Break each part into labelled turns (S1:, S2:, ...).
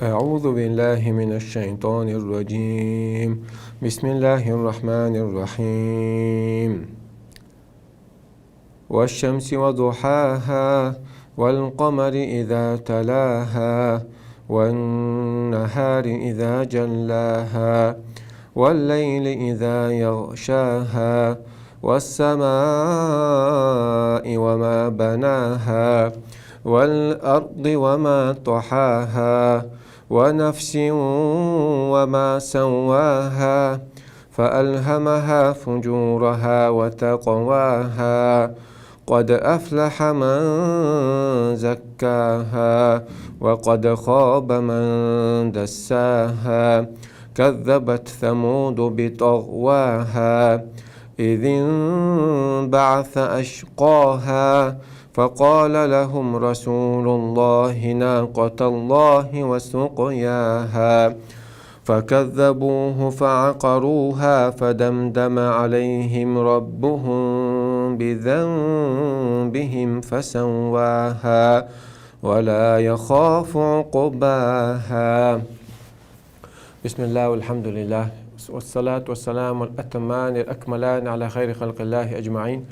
S1: أعوذ بالله من الشيطان الرجيم. بسم الله الرحمن الرحيم. والشمس وضحاها والقمر إذا تلاها والنهار إذا جلاها والليل إذا يغشاها والسماء وما بناها والأرض وما طحاها ونفس وما سواها فألهمها فجورها وتقواها قد أفلح من زكاها وقد خاب من دساها كذبت ثمود بطغواها إذ انبعث أشقاها فقال لهم رسول الله ناقة الله وسقياها فكذبوه فعقروها فدمدم عليهم ربهم بذنبهم فسواها ولا يخاف عقباها. بسم الله والحمد لله والصلاة والسلام الأتمان الأكملان على خير خلق الله أجمعين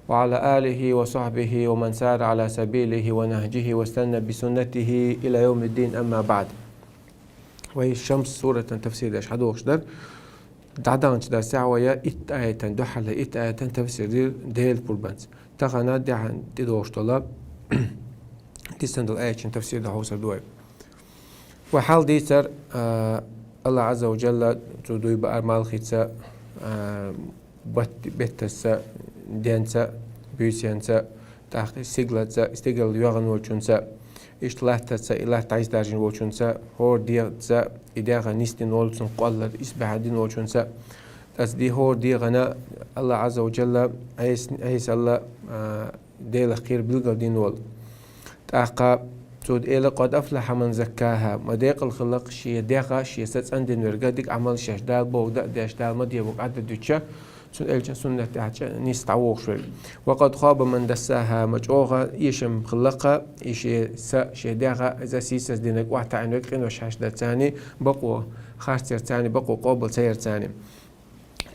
S1: وعلى آله وصحبه ومن سار على سبيله ونهجه واستنى بسنته إلى يوم الدين. أما بعد، وهي الشمس سورة تفسير أشهد وأشدر دعدان تدار ساعة ويا إت آية دحل إت آية تفسير ديل بوربانس تغنى دعان تدوش طلاب تستند الآية تفسير دحوس الدوائب وحال ديتر الله عز وجل تدوي بأرمال خيتسا بتسا دينسا بيسينسا تحت سيجلتسا استيجل يوغن وچونسا اشتلاتسا إله تعيس دارجين وچونسا هور ديغتسا إداغا نستين ولسن قولر إسبحادين وچونسا تس دي هور ديغنا الله عز وجل عيس الله ديل خير بلغل دين ول تاقا تود إيلا قد أفلح من زكاها ما ديق الخلق شي ديغا شي ستس عندن ورقا ديك عمل شاش دال بوغ داش دال ما ديبوغ عدد دوچا سن إلجن سنة تاعتشا نستعوغ شوي وقد خاب من دساها مجوغا يشم خلقا يشي سا شي داغا إذا سيسس دينك واحد عينك قين وشاش دا تاني بقو خارج سير تاني بقو قابل سير تاني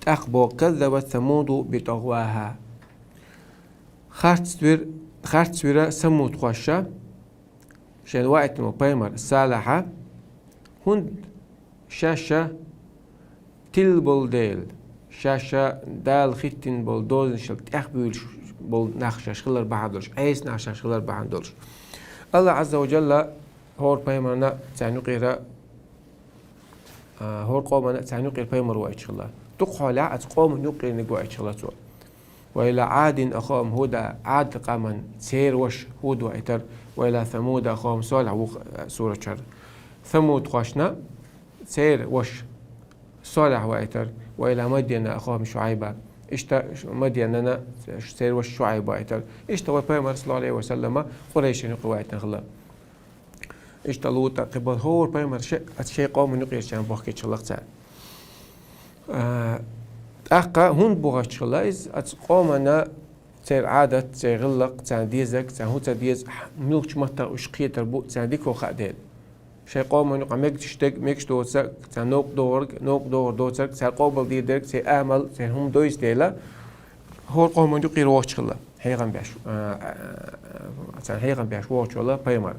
S1: تأخبو كذبت ثمود بطغواها خارج سويرا سمود خوشا شين واحد مو بايمر صالحة هند شاشة تلبل ديل شاشة دال خيتين بول دوزن شل تأخبيل بول نخشش خلر بعدلش عيس نخشش خلر بعدلش الله عز وجل هور بايمرنا تعني قيرا هور قومنا تعني قير بايمر وايش خلر تقحلا أتقوم نقير نقوايش خلر سوا وإلى عاد أخاهم هدى عاد قامن سير وش هود وإتر وإلى ثمود أخاهم صالح سورة شر ثمود خوشنا سير وش صالح وإتر وإلى مدين أخاهم شعيبة مديننا سير وش شعيب وإتر اشتوى بيمر صلى الله عليه وسلم قريش نقوائتنا خلا اشتلوا قبل هور بيمر شيء قوم نقير شان بحكي شلق تعال أقا هون بوغاش خلاص أتقومنا سير عادة سير غلق تان ديزك تان هو تديز ملوش متى وشقية تربو تان ديك وخادين شيء قوم نقع ميكشتك ميكش دوسك تان نوق دور دوسك سير قابل ديدك سير أعمل سير هم دويس ديلا هو قوم نقير واش خلا هيغن بيش تان هيغن بيش واش ولا بيمر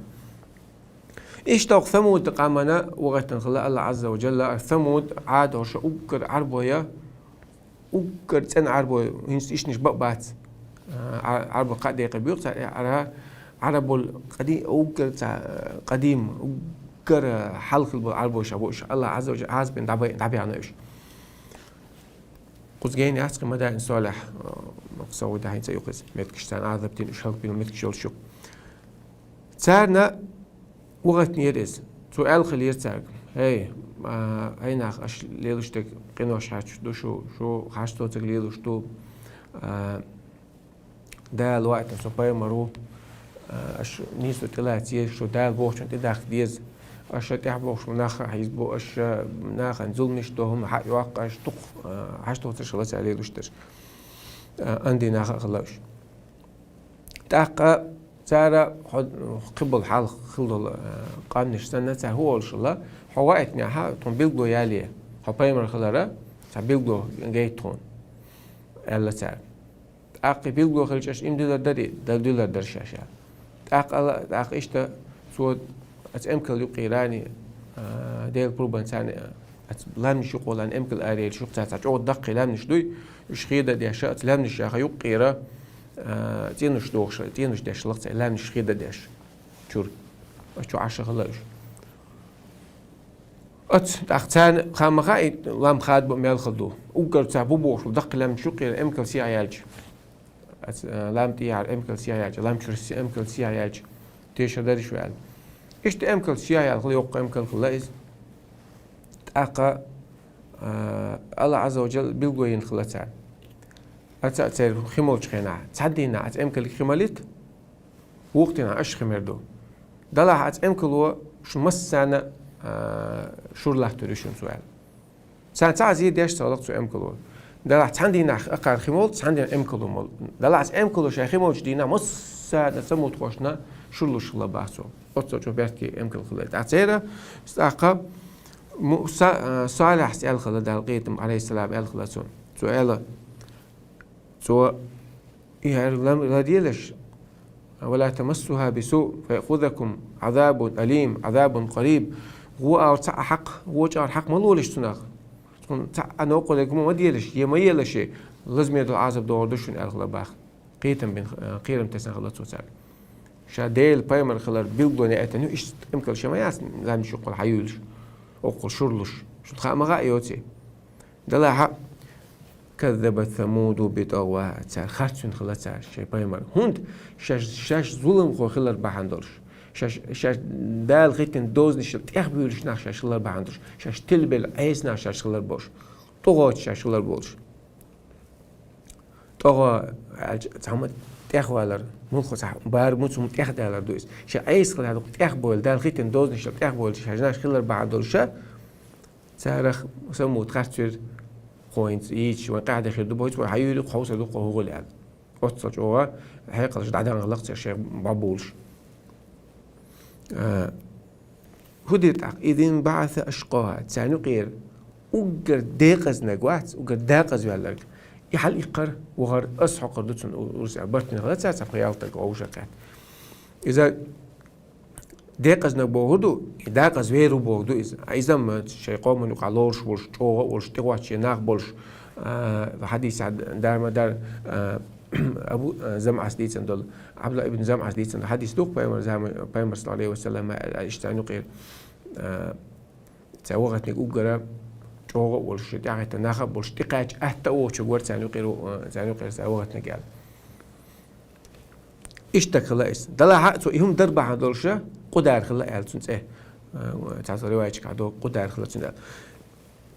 S1: إيش توق ثمود قامنا وقت خلا الله عز وجل ثمود عاد وش أوكر عربويا وقر تن عربو إيش نش بقبات عربو قدي قبيق على عربو القديم وقر قديم وقر حلق العربو شابوش الله عز وجل عاز بين دعبي عنه إيش قص جيني أسق مدى صالح مقصود ده هينسى يقص متكشتان عذبتين إيش هلق بينو متكشول شو تارنا وقت نيرز سؤال خلير تاعك هاي أين أش ليلوشتك قنوش حاش دو شو حاش توتك ليلوش تو ده الوقت سوباي مرو أش نيسو تلاتي شو ده البوش أنت داخل ديز أش تحبوش مناخ حيزبو أش مناخ نزول مش توهم حق يوقع أش تق حاش توتك شغلات عليه لوشتر عندي ناخ خلاش تاقة تارا قبل حال خلو قانش سنة تا هو الشلا حوائتني ها تون بيلغو ياليه حبايمر خلارا تا بيلغو جيتون ألا تار أقي بيلغو خلش إمدلر دري دلدلر درشاشا أق إشتا سود أتأمكل يقيراني ديل بروبان ثاني لامنش يقولان أمكل أريل شو قطعت عود دقي لامنش دوي شخيدة دياشا لامنش يا خيو قيرة تينش دوغش تينش دياش لقطة لامنش خيدة دياش شور شو عشرة خلاص أختان خام خايد لام خاد بميل خدو وقر تعبو بوش دقي لامنش شو قيرة أمكل سي عيالج لام تيار أمكل سي عيالج لام شرس أمكل سي عيالج تيش هذا شو قال إيش تأمكل سي عيال خلي يوقع أمكل خلاص أقا الله عز وجل بيلقوين خلاتان أتأثير خمولش خينا تعدينا أتأمكل خماليت وقتنا أش خمردو دلها أتأمكل هو شو مسانا شو الله تريشون سؤال سان تعزي ديش صادق سو أمكل هو دلها تعدينا أقار خمول تعدينا أمكل مول دلها أتأمكل شيء خمولش دينا مسانا سموت خوشنا شو الله بحثو أتصل شو بيحكي أمكل خلات أتأثير استأقى صالح سأل خلاد القيتم عليه السلام أل خلاسون سؤال سو إيه لا ديلش ولا تمسها بسوء فيأخذكم عذاب أليم عذاب قريب هو أو تاع حق هو جار حق ملولش تناخ تاع أنا أقول لكم ما ديلش يما يلش لازم يدل عذاب دور دشون أل خلا باخ قيتم بين قيرم تسن خلاد سوسال شاديل بايمر خلاد بيلدوني أتنو إيش إمكن شيء ما ياس لازم يشقل حيولش أقول شرلش شو تخا ما غايوتي دلها كذبت ثمود بطغواها تار خاتون خلاتار شيء بايمر هند شاش ظلم خو خلر بحندرش شاش دال غيتن دوز نشل تخبيلش ناش شاش خلر بحندرش شاش تلبل عيس ناش شاش خلر بوش طغوت شاش خلر بوش طغوا تعمد تخوالر مخ صح بار موسم تخدالر دوس شا عيس خلر تخبول دال غيتن دوز نشل تخبول شاش ناش خلر بحندرش تاريخ سموت خاتر خوينت إيش وقاعد خير دبويت وحيولي خوص دوق هو اللي قال قصة جوا حقيقة جد عدم غلقت يا شيخ بابولش هديت إذن بعث أشقاها تسانو غير وقر داقز نجوات وقر داقز يالك يحل يقر وغر أصحى قردتون ورسع برتني غلط ساعة خيالتك أو شقات إذا داقز نبوهدو داقز ويرو بوهدو إذا ما شيء قوم يقالورش ورش جوا ورش تقوى شيء ناقبلش حديث دار مدار أبو زمع سديتن دول عبد الله ابن زمع سديتن حديث دوق بيمر صلى الله عليه وسلم اشتعنو غير تاوغت نقول جوا ورش تاعي تناخب ورش تقاج أهتو شجور تانو غير تاوغت نقال اشتك خلاص دلا حق هم دربة هدولشة قدر خلا ألسنت تعرف روايتك عدو قدر خلا تنده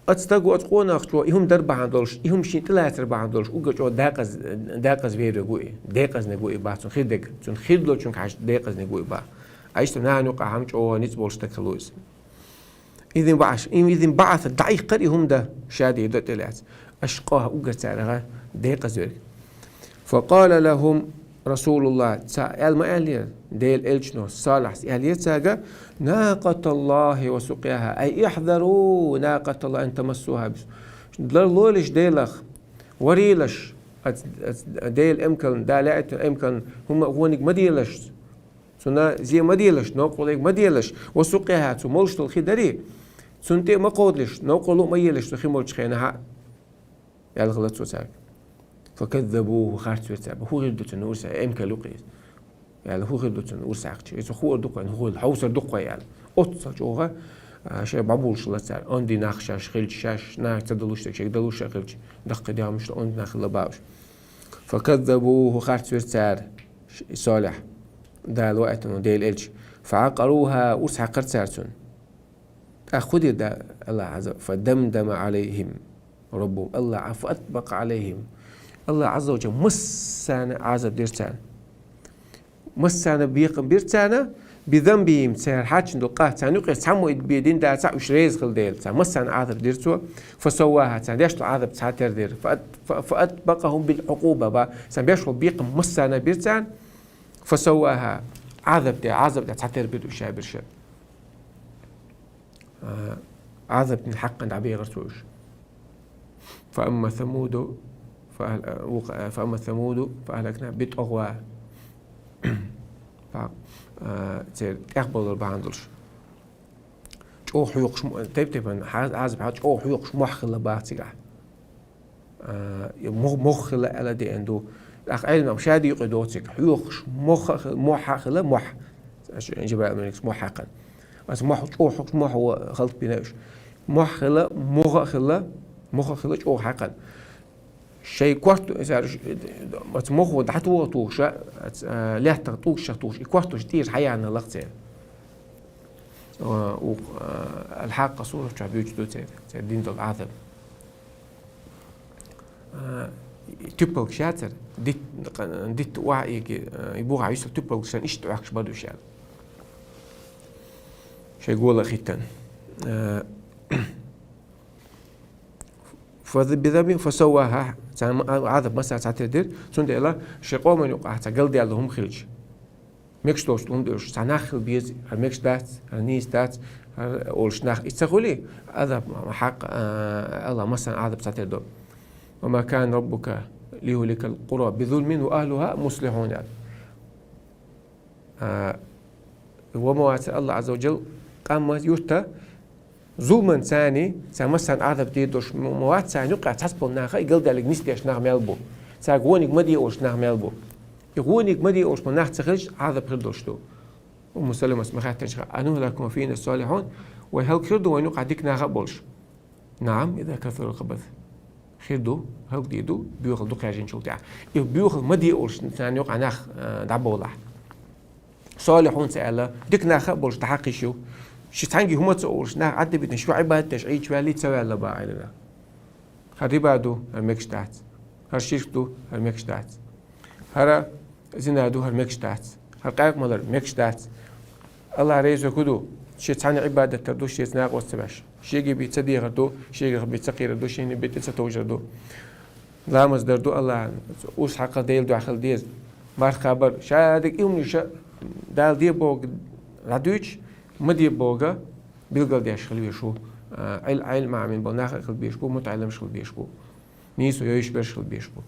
S1: أتستقوا أتقون أخشوا هم دربة هدولش هم شيء ثلاثة دربة هدولش وقجوا داقز فيرو جوي داقز نجوي باه تون خير دق تون خير لو تون كعش داقز نجوي باه عايش تنها نوقع هم جو نتبولش تكلوز إذن بعث دقيقة هم ده شادي ده ثلاث أشقاها وقت على داقز فيرو فقال لهم رسول الله سأل ما قال ديل إلشنو صالح قال يتساقى ناقة الله وسقياها أي احذروا ناقة الله أن تمسوها بس دلولش ديلخ وريلش ديل إمكان دالعت إمكان هم هونك ما ديلش سنا زي ما ديلش نقولك ما ديلش وسقياها تمولش الخدري سنتي ما قولش نقولوا ما يلش تخيمولش خينها يالغلط سوساك فكذبوه خارج وتسابه هو غير دوتن ورسا إمك لقيس يعني هو غير دوتن ورسا عقش إذا هو دقة هو الحوسر دقة يعني أتصل جوها شيء بعبولش الله تعالى عندي ناخشاش خلش شاش ناخ تدلوش تكشي دلوش خلش دقة ديها مش عند ناخ لباوش فكذبوه خارج وتسابه صالح ده الوقت إنه ديل إلش فعقروها ورسا عقرت سارتون أخذ ده الله عز وجل فدمدم عليهم ربهم الله عفو أطبق عليهم الله عز وجل مسانا عذاب ديرتان مسانا بيقم بيرتانا بذنبهم سير حاجن دقاه تانو قيس حمو بيدين دا تاع وشريز خل ديل تاع مسانا عذاب ديرتو فسواها تاع ديشتو عذاب تاع دير فأطبقهم بالعقوبة با سان بيشو بيقم مسانا بيرتان فسواها عذب ده تعتر بدو شابر شر عذب من حق عبي رسوش فأما ثمود فأهلكنا بطغوا تير أقبل الباندلش أو حيوقش تبتبن عذب حاج أو حيوقش مخلة باتيجا مخلة على دي عنده علم شادي يقدوتك حيوقش مخلة مح جبال منكس محقا بس مح أو حق مح هو خلط بيناش مخلة مخلة أو حقا شيء كوارتو بس مخ دحتو توش لا توش كوارتو كتير حيانا لقطة الحق صورة شعبية دوت دين دول عذب تبلغ شاتر ديت وعي يبوغ عيسى تبلغ شان إيش تعكش بدو شال شيء يقول ختان فبذنب فسواها عذب مسا تعتدر سند إلى شقوا من يقع تقل دي اللهم خلج ميكش دوست لهم دوش تناخل بيز الميكش دات النيس دات أولش ناخ استغولي عذب حق الله مسا عذب تعتدر وما كان ربك ليهلك القرى بظلم وأهلها مصلحون وما الله عز وجل قام يوتا ظلما ثاني مثلا عذب ديدوش مواد ثاني يقع تحسبون ناخا يقول دالك نستيش ناخ مالبو ساقونيك مدي اوش ناخ مالبو يقونيك مدي اوش من ناخ تخرج عذب خردوشتو ومسلم اسمخات تنشخ أنه لكم فينا الصالحون وهل خردو وين يقع ديك ناخ بولش نعم إذا كثر الخبث خردو هل ديدو بيوخل دوك ياجين شلتع بيوخل مدي اوش ثاني يقع ناخ دعبولح صالحون سألا ديك ناخ بولش تحقي شو شتانجي هما تقولش نا عدي بدنا شو عبادة تشعيد شو اللي تسوي على باعلنا هذي بعده المكشتات هالشيشتو المكشتات هرا زنادو هالمكشتات هالقاق مدر مكشتات الله ريزو كدو شتان عبادة تردو شيء ناق وستباش شيء بيتصدي غردو شيء بيتسقي غردو شيء بيتستوجردو لا مصدردو الله وش حق ديل دو أخل ديز مار خبر شادك يوم نشا دال دي بوق ردوش مدي بوغا بيلقل ديش خليه شو علم من بناخ خل بيشبو متعلم شل بيشبو نيسو يعيش برش خل بيشبو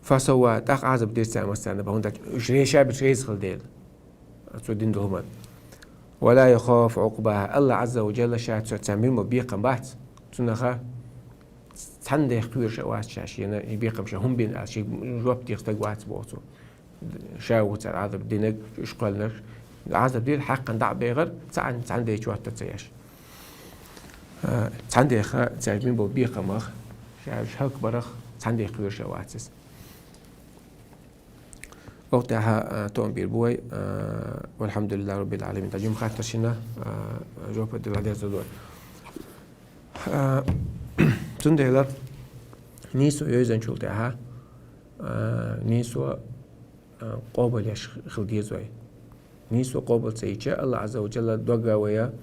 S1: فسوا تاخ عزب دير ساعة مثلا بهوندك شري شاب شريز خل ديل أتودين دهما ولا يخاف عقبها الله عز وجل شاهد تعمل مبيقا بات تنخا تحند يختوير شوات شاشينا يبيقا مش هم بين شيء جواب يختق وات بوتو شاوت العذاب دينك إيش قالناش العذاب دين حقا دع بيغر تعندي شوات تتسياش تعندي خا تعجبين ببيقة مخ شاك برخ تعندي خوير شواتس وقتها توم بيربوي والحمد لله رب العالمين تجمع خاطر شنا جواب الدلالة زدور تندهلا نيسو يوزن شلتها نيسو قابل يش خلدي زوي نيسو قابل سيجا الله عز وجل دوغا ويا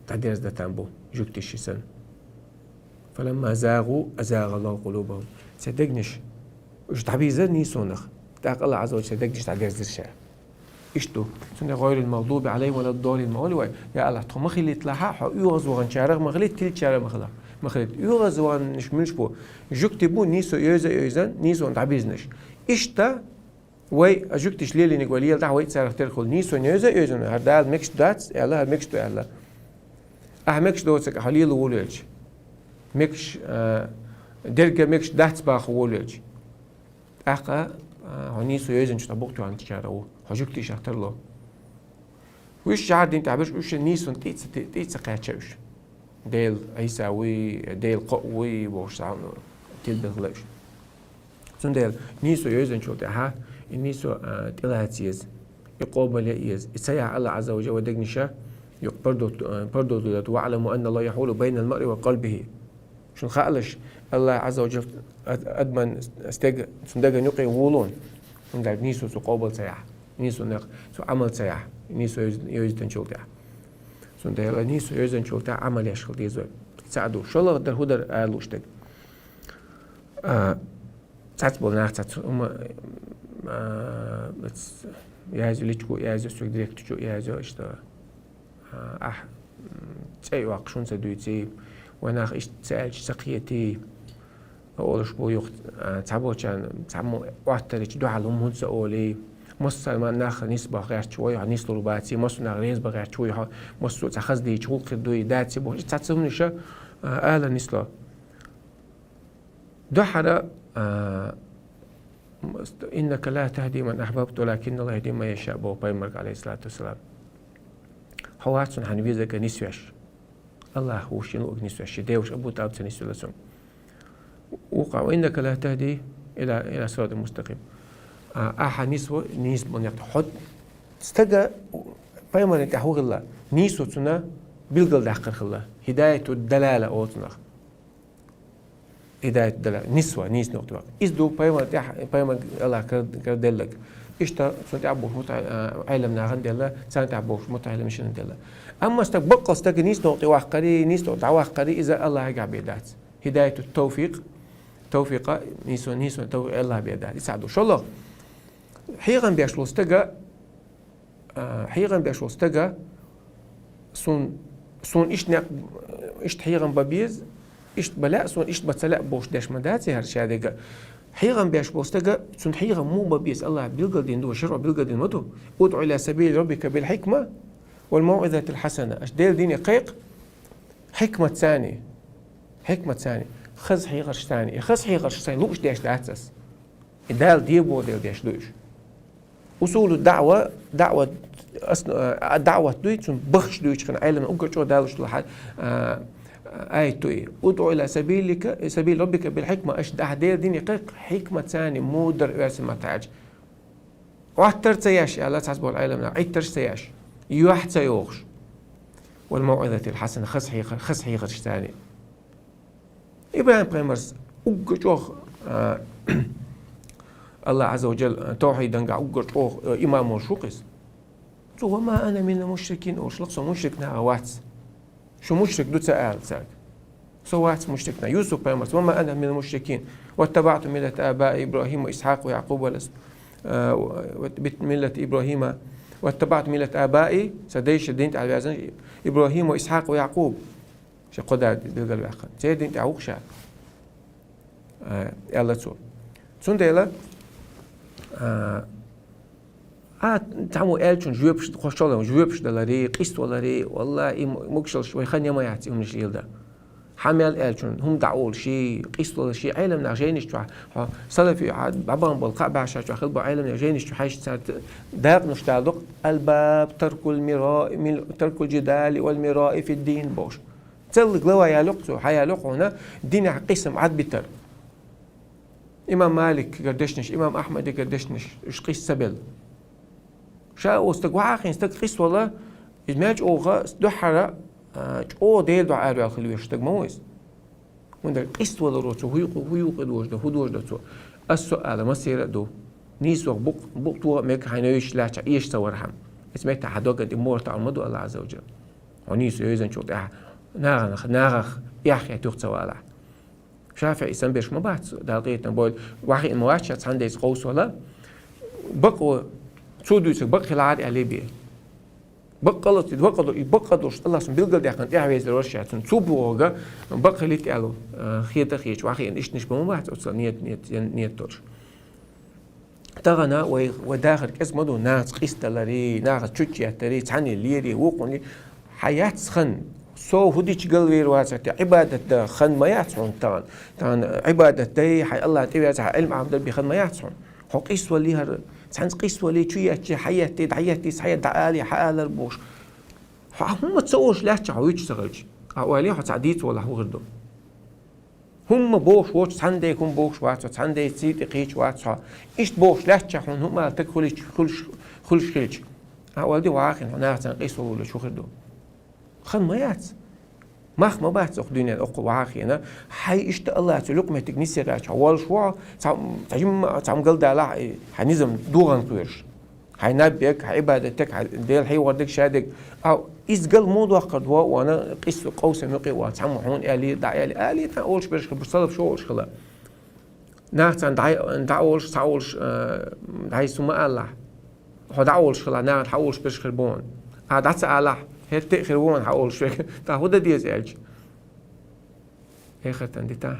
S1: تعديرز ده تامبو جوكتي شيسن فلما زاغوا أزاغ الله قلوبهم صدقنيش وش تعبيزر نيسو نخ تاق الله عز وجل صدقنيش تعديرز الشيء إشتو سنة غير المغضوب عليهم ولا الضالين المولى يا الله تخو مخلي تلاحا يوغز وغن شارغ مخلي تيل شارغ مخلي يوغز وغن نش بو جوكتي بو نيسو يوزن نيسو تعبيزنش إشتا وي أجوكتش ليلي نقولي ده وي تصير تدخل نيسو نيوزا يوزن هذا ميكس داتس يلا ميكس تو يلا ميكس دوتك حليل وولج ميكس درجة ميكس داتس باخ وولج نيسو يوزن شو تبوقتو عن تجارو هجوكتش أختار له وش عاد تعبش وش نيسو تيتس قاتشوش ديل عيساوي ديل قوي وش تلبغلش سندل نيسو يوزن شو تها النيسو تلاتيز يقابل يز يسيع الله عز وجل ودقنشا يقبردو دولت واعلموا أن الله يحول بين المرء وقلبه شو خالش الله عز وجل أدمن استج سندق نقي وولون سندل نيسو تقابل سيع نيسو نق سو عمل سيع نيسو يوزن شو تها سندل نيسو يوزن شو تها عمل يشغل يزول ساعدو شو الله در هدر قالوش تك تعبوا ناس يازو ليتشو يازو سوق ديريكتشو يازو اشتا تأي واقشون سدويتي وناخ إيش تسألش سقيتي أولش بو يخ تعبوا كان تعمو واتريش دو على هم سأولي مصر ما ناخ نسبة غير شوي عن نسلو باتي مصر ناخ نسبة غير شوي مصر تخز دي شغل كدوي داتي بو تعتصمني شا آلا نسلا دو حدا إنك لا تهدي من أحببت ولكن الله يهدي من يشاء بو بيمرك عليه الصلاة والسلام حواتسون حنبيزك نسوش الله هو شنو نسوش ديوش أبو تابت نسوش وقع وإنك لا تهدي إلى صراط المستقيم أحد نسوة من يحط استجا بيمر تحوغ الله نسوة تنا بيلقل دحقر الله هداية الدلالة أوتنا هداية الدلالة نسوة نقطة إزدو بيمر الله كردلك إشتا سنت عبوش علمنا عند الله سنت عبوش متعلمش عند الله أما استقبق نيس نقطة واحقري نيس نقطة واحقري إذا الله يقع بيدات هداية التوفيق توفيق نيسو توفيق الله بيدات يساعدوا شو الله حيغن بيشلو استجا سون إشت حيغن ببيز إشت بلاء سون إشت بتسلاء بوش داش مداتي هرشادقة حيغن بيشلو استجا سون حيغن مو ببيز الله بيلقى دين دو شرع بيلقى دين مدو ادعو إلى سبيل ربك بالحكمة والموعظة الحسنة أش ديل ديني قيق حكمة ثانية خز حيغرش ثاني لوش داش داتس دال ديبو ديل داش لوش أصول الدعوة دويت بخش دويت خن عالم أقرأ دالش لحد توي ادعو إلى سبيل ربك بالحكمة أش ديل ديني قيق حكمة ثانية مودر رسمة تاج واتر تياش الله تحسبه العالم لا عيتر تياش يوحد سيوغش والموعظة الحسنة خص حيغرش ثاني إبراهيم بريمرز أوجوخ الله عز وجل توحيدا قاع أوجوخ إمام وشوقس وما أنا من المشركين أو شلقصو مشركنا واتس شو مشرك دو تسأل ساق سوات مشركنا يوسف بريمرز وما أنا من المشركين واتبعت ملة آباء إبراهيم وإسحاق ويعقوب ملة إبراهيم واتبعت ملة آبائي سديش دينت على بيازن إبراهيم وإسحاق ويعقوب شقدا دلقل بأخن سيدين تعوق شاك يلا تسول تسون ديلا تعمو إلشون جوابش خوشالهم جوابش دلاري قيست ولاري والله مكشلش ويخان يما يعطي من الشيء ده حمل إلشون هم دعول شيء قيست ولا شيء علم نعجينش توا صلفي عاد بابان بالقاع بعشا توا خلبو علم نعجينش توا حاش صارت داق نشتعلق الباب ترك الجدال والمراء في الدين بوش تلق لوا يالقتو حيالق هنا دين قسم عاد بتر إمام مالك قدشنش إمام أحمد قدشنش إيش قيس سبل شاء استقواعين استقيس والله إجماج أوغا دحرة أو ديل دعاء على الخلوية استقمويس وندر قيس ولا روتو هو قدوش ده هدوش ده تو السؤال ما سير دو نيسو بق تو مك حينويش لا إيش تورحم اسمه تحدوق الأمور تعمدوا الله عز وجل ونيسو يزن شو ناغخ يحيى تخت ولا شافع إسم بيش ما بعد دقيقة نقول واحد المواشات عنده قوس ولا بقوا تودوس بق العاد عليه بيه بقلت بقدوش الله سبحانه بيلقى ده كان يعوز الورشة تنصبوها بق اللي تعلو خيط خيش واحد إيش نش بمو بعد أصلا نية تورش تغنى وداخل اسمه دو ناس قيست لري ناس تشجع تري تعني ليري وقني حياة خن سو هديش قلبي رواسة عبادة خن ما يحصون تان عبادة دي حي الله تبي علم عبد بخن ما يحصون هو قيس وليها تحنس قيس ولي شوية حياتي دعيتي صحيح دعالي حال البوش هم تسووش لا تعويش تغلش أولي حتعديت ولا هو غردو هم بوش واتس عندكم بوش واتس عندي تسيت قيش واتس إيش بوش لا تحون هم تكلش خلش أولي واقع هنا قيس ولا شو غردو خن ما يات ما بات الدنيا الأقوى وعاخينا حي إشت الله تلقمة تجنيسي راش أول شو تعم قل دلع حنزم دوغن تويش حي نبيك عبادتك ديل حي وردك شادك أو إز قل موضوع قد وأنا قيس قوس مقي وتعم هون آلي دعي آلي تقولش برش برصلب شو وش خلا ناس دعولش تعولش دعي سما الله هو دعولش خلا ناس حولش بش خربون دعس الله هت خربون حولش تا هو ده ديز إلج آخر تنديتا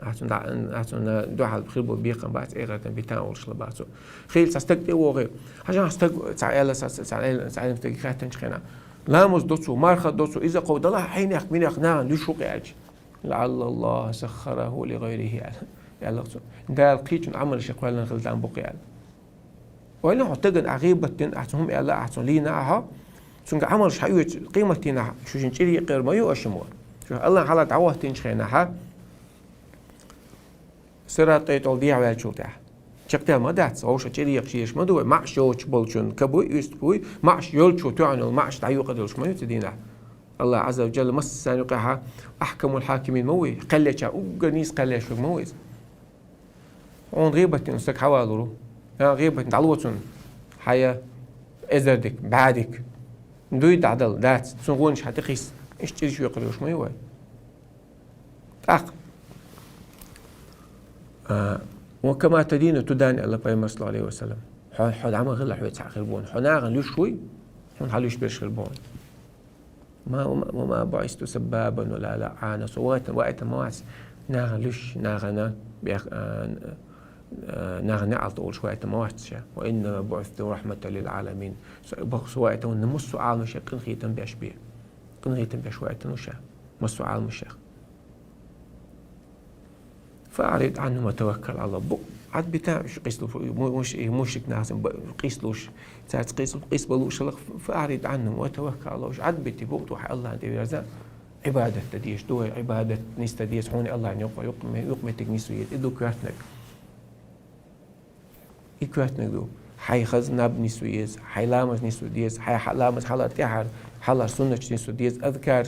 S1: عشان دو حال خربو بيقم بعد آخر تنبيتا أولش لبعضه خيل سستك وغير عشان استك تعال تعال مستك خاتن شخنا لامز دوتسو مارخ دوتسو إذا قود الله حين يخمين يخنا لشوق إلج لعل الله سخره لغيره يعني ده القيت عمل شقوال نخلت عن بقيال وإلا حتجن عقيبة أحسنهم إلا أحسن لينا ها سنج عمل شيء قيمة تينا شو جنشري غير ما يؤشموا شو الله حلا دعوة تنشخنا ها سرعة تولديع والشوطة شقتها ما دعت أو شجري يقشيش ما دو معش يوش بولشون كبوي يستبوي معش يلشوا تعنو معش تعيو قدرش ما يتدينا الله عز وجل مس سانقها أحكم الحاكمين موي قلتها أوجنيس قلش مويز عن غيبة نستك حوالرو غيبة دعوة حياة إزردك بعدك ندوي عدل دات تسونغونش هتقيس إيش تري شو يقولوش ما يوي وكما تدين تدان الله بيامر صلى الله عليه وسلم حد عمل غير حوي تسخربون حناغن ليش شوي حن حلوش بيشخربون ما بعثت سبابا ولا لعانا وقت ما وعس ناغن ليش ناغنا ناغن على طول شوية ما وعس وإنما بعثت رحمة للعالمين سواء نمس عالم الشيخ كن خيتم بأشبيه كن خيتم بشوية نوشا مس عالم الشيخ فأعرض عنه وتوكل على الله عاد بتاع قيس له مش ناس قيس لوش ساعات قيس بلوش فأعرض عنه وتوكل على الله عاد بتي بوقت وح الله عند رزق عبادة تديش دو عبادة نستديش هون الله يقم تجنيسوية إدو كرتنك إكرتنك دو حي خزنا بنسويز حي لامز نسوديز حي لامز حلا تحر حلا سنة نسوديز أذكار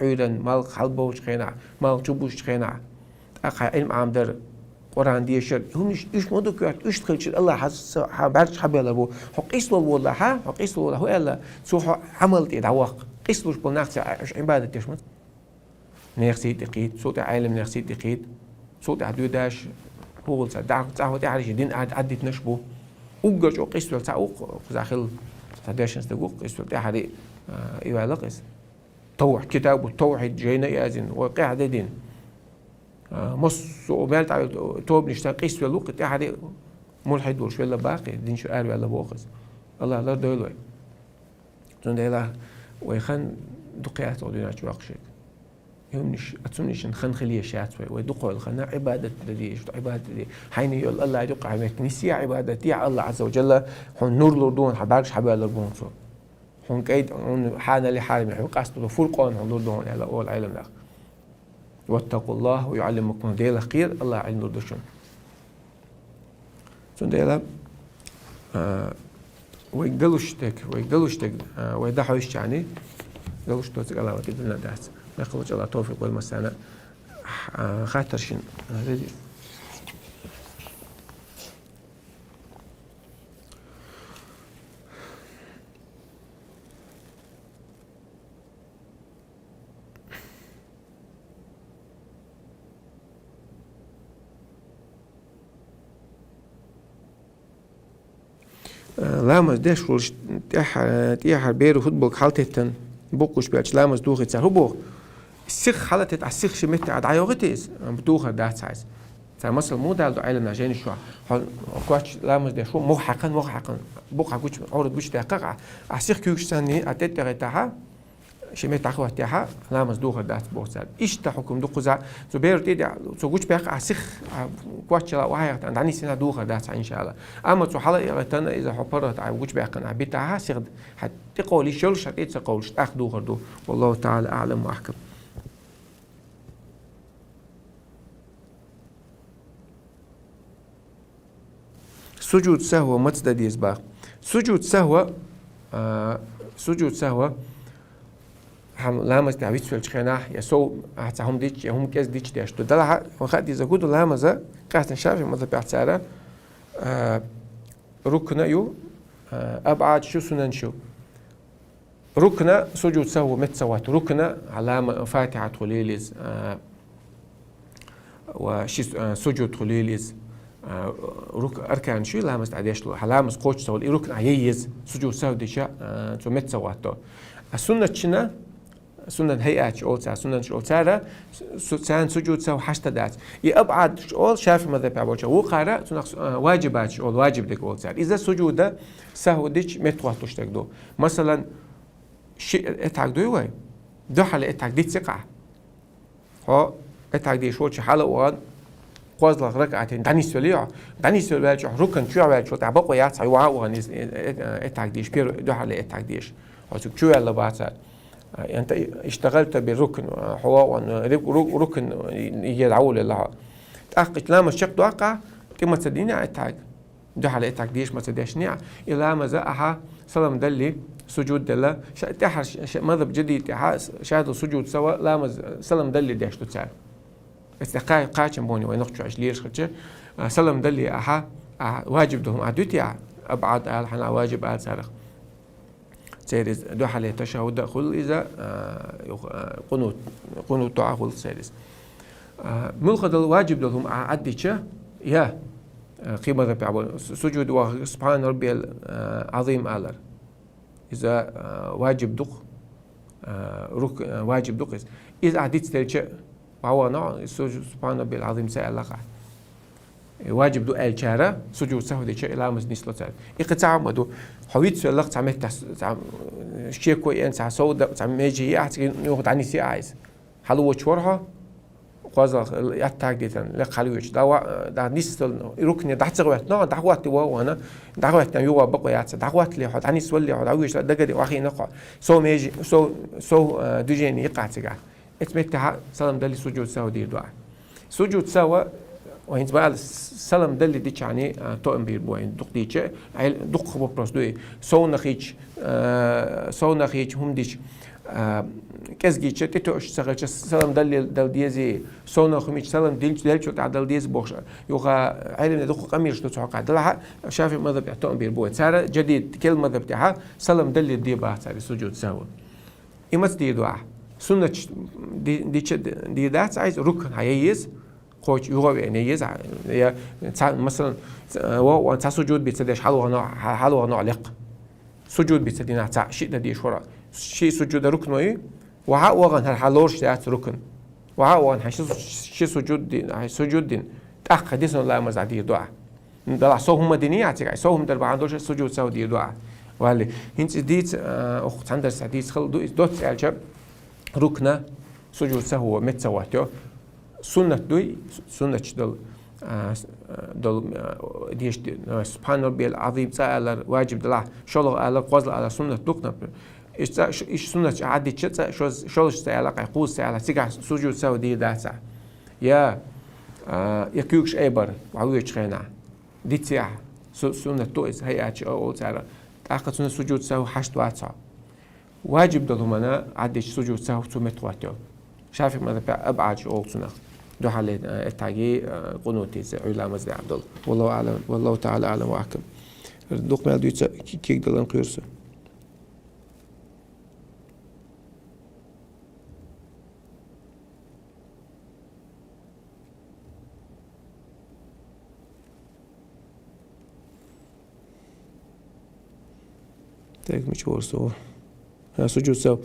S1: عيدا مال خلبوش خينا مال جبوش خينا أخي علم عام در قرآن ديشر هم إيش مودو كيات إيش تخلش الله حبارش حبي الله بو حقيس له والله حقيس له هو الله سو عملت يدعوق قيس له بالناس عبادة تشمت نيرسي دقيت صوت عالم نيرسي دقيت صوت عدو داش هو تعهد تعرف دين عدت نشبه وجش وقيس له تعوق داخل تداش نستجوق قيس له تعرف يبالغ توح كتاب التوحيد جينا يازن وقاعد دين مص وبالت على توب نشتغل قيس الوقت أحد ملحد وش ولا باقي دين شو قال ولا بوخز الله لا دولوي تون ده ويخن دقيات ودينا شو أقشك يومنش أتسمنش نخن خليه شات ويدقوا الخنا عبادة دي شو عبادة دي حين يقول الله يدق عمك نسيا عبادة يا الله عز وجل هون نور لردون حبارش حبال لردون صو هون كيد هون حانا لحالم يحب قصده فرقان هون لردون على أول علم الآخر واتقوا الله ويعلمكم ديلا خير الله علم لردشون سون ديلا ويقدلوش تك ويدحوش يعني قدلوش توتك الله وكدلنا داس نقول الله توفيق والمسانة خاطرشين لامز داش ولش تيح بيرو فوتبول حالتن بوكوش بيرش لامز دوخ تسهو بو السخ حالتت على السخ شمت عد عيوغتيز بدوخ دات سايز تا مثلا مودال دو عيلنا جاني شو كواتش لامز داش محقا بوخ كوتش عورد بوش دقيقة على السخ كيوش ثاني اتت تاعها شمت تاعها تاعها لامز دوخ دات بوسال ايش تحكم دوخ زو بيرو تيدي زو كوتش بيق على السخ كواتش لا واحد عندني سنه دوخ دات ان شاء الله اما تو حاله تنا اذا حبرت على كوتش بيق انا بتاعها سيغد حتى قولي شلش حتى قولش تاخذ غردو والله تعالى اعلم واحكم سجود سهو متسدد يسبا سجود سهو هم لامز تعبيت في الشخناح يسوع هم ديش هم كاس ديش داش تدلها وخد إذا قدوا لامزة قاعد نشاف ماذا بيعتبر ركنا يو أبعد شو سنن شو ركنا سجود سهو متسوات ركنا علامة فاتحة وليلز وشي سجود خليليز رك أركان شو لامس عديش له حلامس قوش سوال ركن عييز سجود سودي شا تومت سواتو السنة شنا سنة هيئات أول سنة أول سارة سان سجود سو حشتا دات يأبعد أول شاف ماذا بيعبوش هو قارئ واجبات أول واجب ديك أول سار إذا سجود سهو ديش متواتوش تقدو مثلا شيء اتعقدو يوي دو حالة اتعقديت سقع هو اتعقدي شو شي حالة وان قوز لغ ركعتين داني سوليع داني سوليع ركن شو عمل شو تعبق ويات سايوا وان اتعقديش بير دو حالة اتعقديش أو شو يلا بعد أنت اشتغلت بالركن هو ركن يدعو لله تأخذ لما الشق واقع كما تديني أتعق ده على أتعق ديش ما تديش نيع إلا ما زاها سلام دلي سجود دلله تحر مذهب جديد شاهد سجود سوا لا ما سلام دلي ديش تسال استقاء قاچم بوني وينقش عش ليش خدش سلام دلي واجب دهم عدوتي أبعد حنا واجب سارق سيرز دو حالة تشهد دخل إذا قنوت تعاقل سيرز ملخد الواجب لهم عديتش يا قيمة ذا سجود سبحان ربي العظيم آلر إذا واجب دق واجب دق إذا عديت تلش وهو نوع سبحان ربي العظيم سألقى واجب دو الشارع سجود سهو دي شيء لامس نسلو تال إقطاع مدو حويت سؤال تعمل شيء كوي إنسان سود تعمل يجي يعطي ياخد عني سي عايز حلو وشورها قازل يتاج ديتن لا خلوش دا نسل ركن دحت غوات نوع دعوات وانا دعوات يوا بقى يعطي دعوات اللي حد عني سولي حد عويش دقدي واخي نقع سو ميجي سو دجيني يقعتك اتمتها سلام دلي سجود سهو دي دعاء سجود سوا وين بقى سلام دل ديش يعني توم بيربوين دق ديش دق خبر بروس دوي سو نخيج هم ديش كزجيش تتوش سغش سلام دل ديزي سو نخميش سلام دل شو تعدل ديز بوش يوغا علم دق قمير شو تسوق دلها شاف ماذا بتوم بيربوين سارة جديد كل ماذا بتاعها سلام دل دي بقى سارة سجود سوا إمس دي دعاء سنة دي دات عايز ركن هييز قوش يوغا يعني يزع يا مثلا وانت سجود بيتسدش حلوة نعلق سجود بيتسدينا تاع شيء دي شورا شيء سجود ركن وي وها وغن هالحلورش تاعت ركن وها وغن شيء سجود دين سجود دين تأخ ديسن الله مزعدي دعاء دلع صوهم مدنية تيجي صوهم درب عندوش سجود سودي دعاء وهالي هنت ديت أخت عندر سعديس خل دوت سألجب ركنة سجود سهو متسواتيو سنة دوي سنة دل ديش سبحان ربي العظيم سأل واجب دلع شلون على قوزل على سنة دقنا إيش سنة عادي شت شلون سأل قيقوس سأل سجع سجود سو دي داسع يا يكيوش أيبر وعويش خينا دي تيع سنة تويس هي أشي أول سأل أخذ سنة سجود سو حشت واتسع واجب دلهم أنا عادي سجود سو سمت واتيو شايف ماذا أبعد أول سنة دو حالة التعجي قنوتي علا مزدي عبد الله والله أعلم والله تعالى أعلم وأحكم دوق ما دويت كيك دلان قيرسه تاك مش ورسو سجود سو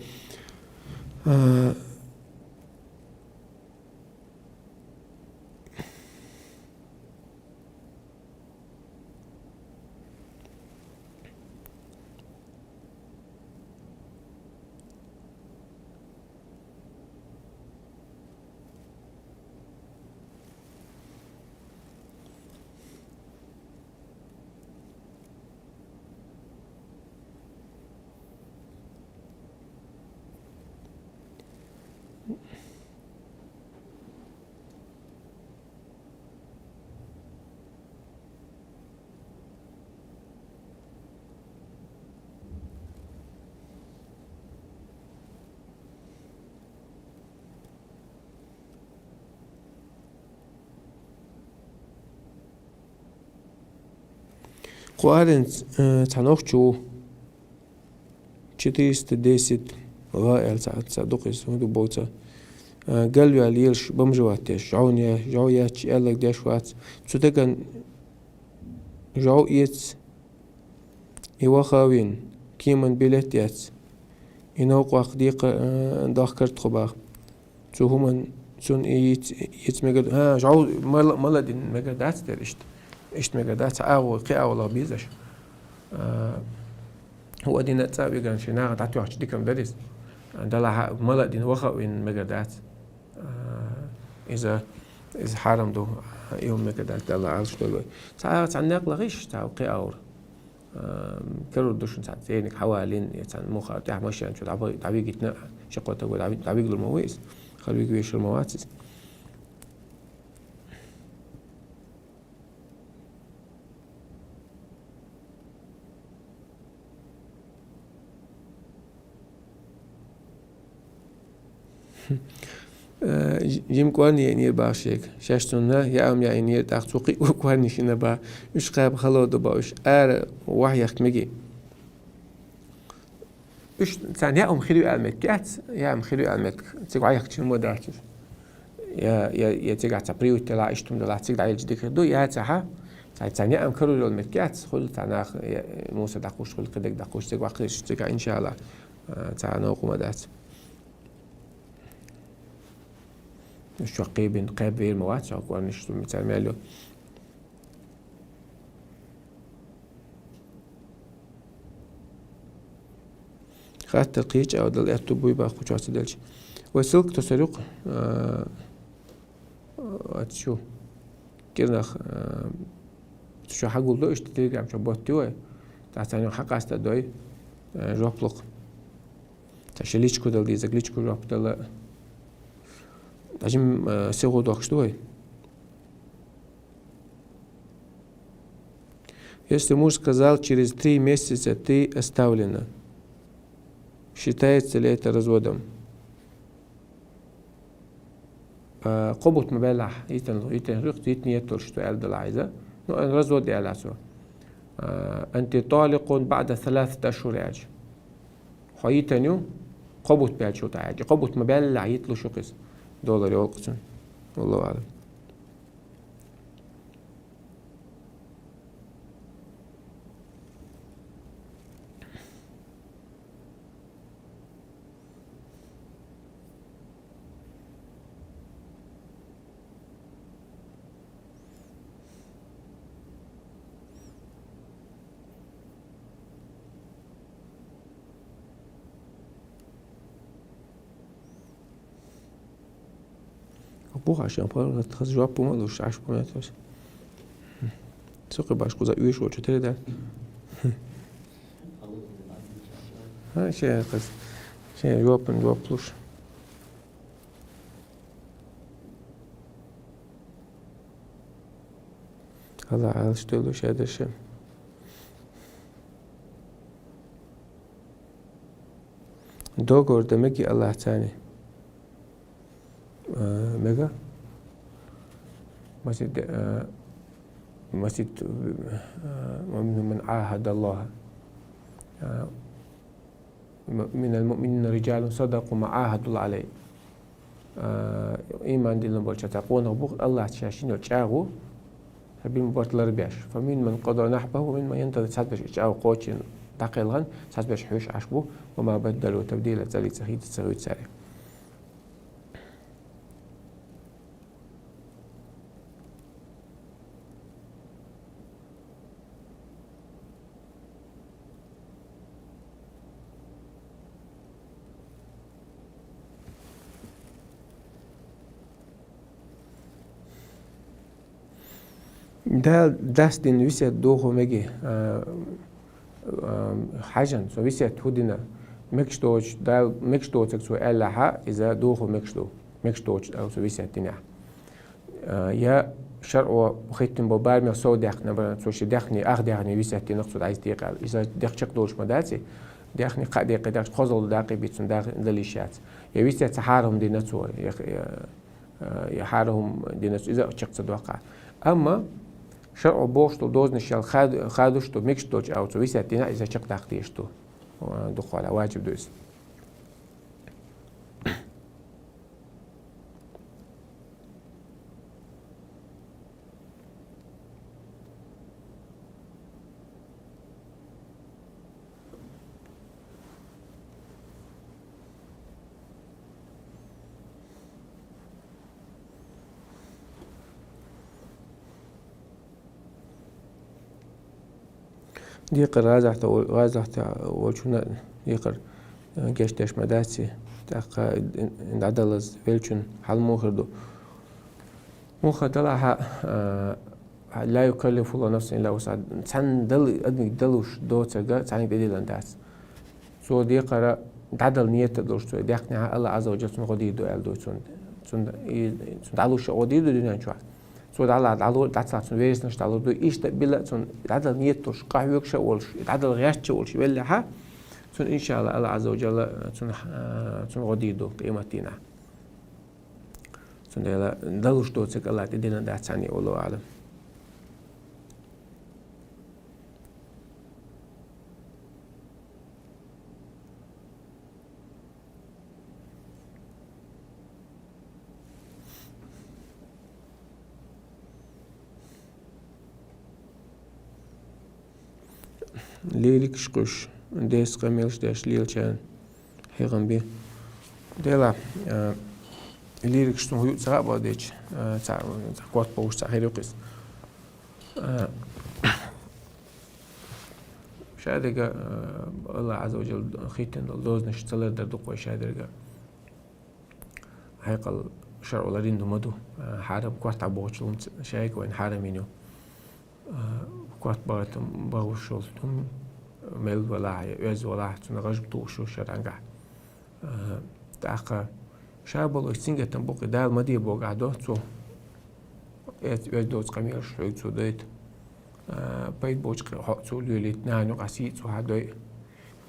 S1: قوارن تنوخشو 410 غائل صدق اسمه بوتا قالوا عليش بمجواتش جعوني جعوياتش قالك داش وات تسودكن جعو إيتس إيواخاوين كيمن بيلتيات إنوق واخديق داخكرت خباخ تو همان سون إيت مجد جعو ملا دين مجدات در إشت مجدات قي أو بيزش هو دين تساوي كان شناغ تعطي واحد ديكم درس دلها ملا دين وخاوين مجدات إذا حرم دو يوم مجدات دلها عالش دلوي ساعات عن نقل غيش تاو قي أور كرر دوشن ساعات زينك حوالين يتسان مخا تاع ماشي شو تعبي جتنا شقوة تقول تعبي المويس خليك بيش المواتس جيم كواني ينير باشيك شاشتونا يا أم يا ينير تاخسوقي وكواني شنا با إيش قاب خلو دباش وحي مجي إيش ثانية يا أم خلو علمك كات يا أم خلو علمك تيجي عيك شنو مدارتش يا تيجي تعبريو تلا إيشتم دلا تيجي عيل جديك دو يا تها ثانية أم خلو علمك كات خل تناخ موسى دقوش خل كدك دقوش تيجي وقتش تيجي إن شاء الله تانا وقوم دات شو قيبين قيب في المواد شو كون نشتو مثال مالو خات تلقيج أو دل أتوبوي باخو جاس دلش وسلك تسرق أتشو كرناخ شو حقول له اشتري عم شبوت توي تعتني حق استدوي جوبلق تشليش كودل دي زغليش كودل دل Дажим сегодня что? Если муж сказал, через 3 месяца ты оставлена, считается ли это разводом? قبط مبالح رقت يتنيتل شتو ألد العايزة نو الرزود يعلاسو أنت طالق بعد 3 أشهر عاج حيتنيو قبط بيعجو تعاج قبط مبالح يتلو شو قس دولار يوقسون والله أعلم Porra, achei um jogo por uma luz, acho que é isso. Só que baixo coisa eu estou te dando. Ah, achei jogo plus. هذا اشتغلوا شيء هذا الشيء. دوغور دمجي الله تاني. ميجا مسجد من عاهد الله من المؤمنين رجال صدقوا ما عاهدوا الله عليه إيمان دي لنبول شتاقون ربوك الله تشاشين وتشاغو فبين مبارتلر بيش فمن من قضى نحبه ومن ما ينتظر ساعات بيش يتشاغو قوتين تقيلغن ساعات بيش حوش عشبو وما بدلوا تبديل ذلك تخيط تسوي تساري das den ويسيت دوغو ميجي حاجن سو ويسيت هودنا مكشتوش دا مكشتوش سو ألاها إذا دوغو مكشتوش أو سو ويسيت تنيا يا شرع وخيتم ببار مي سو داخنا بنا سو شي داخني داخني ويسيت نقصد عايز دقيقة إذا داخشك دوش مداتي داخني دقيقة داخش خزل داقي بيتون داخل دليشات يا ويسيت حارهم دي نتو يا حارهم دي نتو إذا شقت دوقع أما شرع بوشتو دوزن شال خادوشتو ميكشتوش أو تويساتينا إذا شق تاختيشتو دخول واجب دوز ديقر غازحت وشنا ديقر جشتش مداتي تاق عدلز فيلشن حال موخردو موخدلها لا يكلف الله نفسا إلا وسعها تسان دل أدمي دلوش دوتسا تسان بديلن داس سو ديقر عدل نيت دوش ديقني الله عز وجل غدي دو ال دو سن دالوش غدي دو دنيا شو سو دالو داتسا ويرس نش دالو دو إيش بلا سن عدل نيتوش قاعد شولش عدل غيرش شولش ولا سن إن شاء الله الله عز وجل سن غدي دو قيمتنا سن دالوش دوتسا الله تدينا داتساني والله أعلم. ليلك شقش ديس قميلش داش ليل كان هيغم بي ديلا ليلك شتون هيو تساقبا ديش تاقوات بوش تاقيريو قيس شادقا الله عز وجل خيتن دوز نشتلر دردوق وشادقا هيقل شرع لرين دمدو حارب كوات عبوشلون شايك وين حارمينيو كوات بارتم باوشلتم ميل ولا يز ولا تنغجب توشو شرعنقع تاقا شابلو سينجة تنبوق دال مدي بوقع دوتسو يز دوتس قمير شويتسو ديت بيت بوشق حقسو ليليت نانو قسيتسو هادوي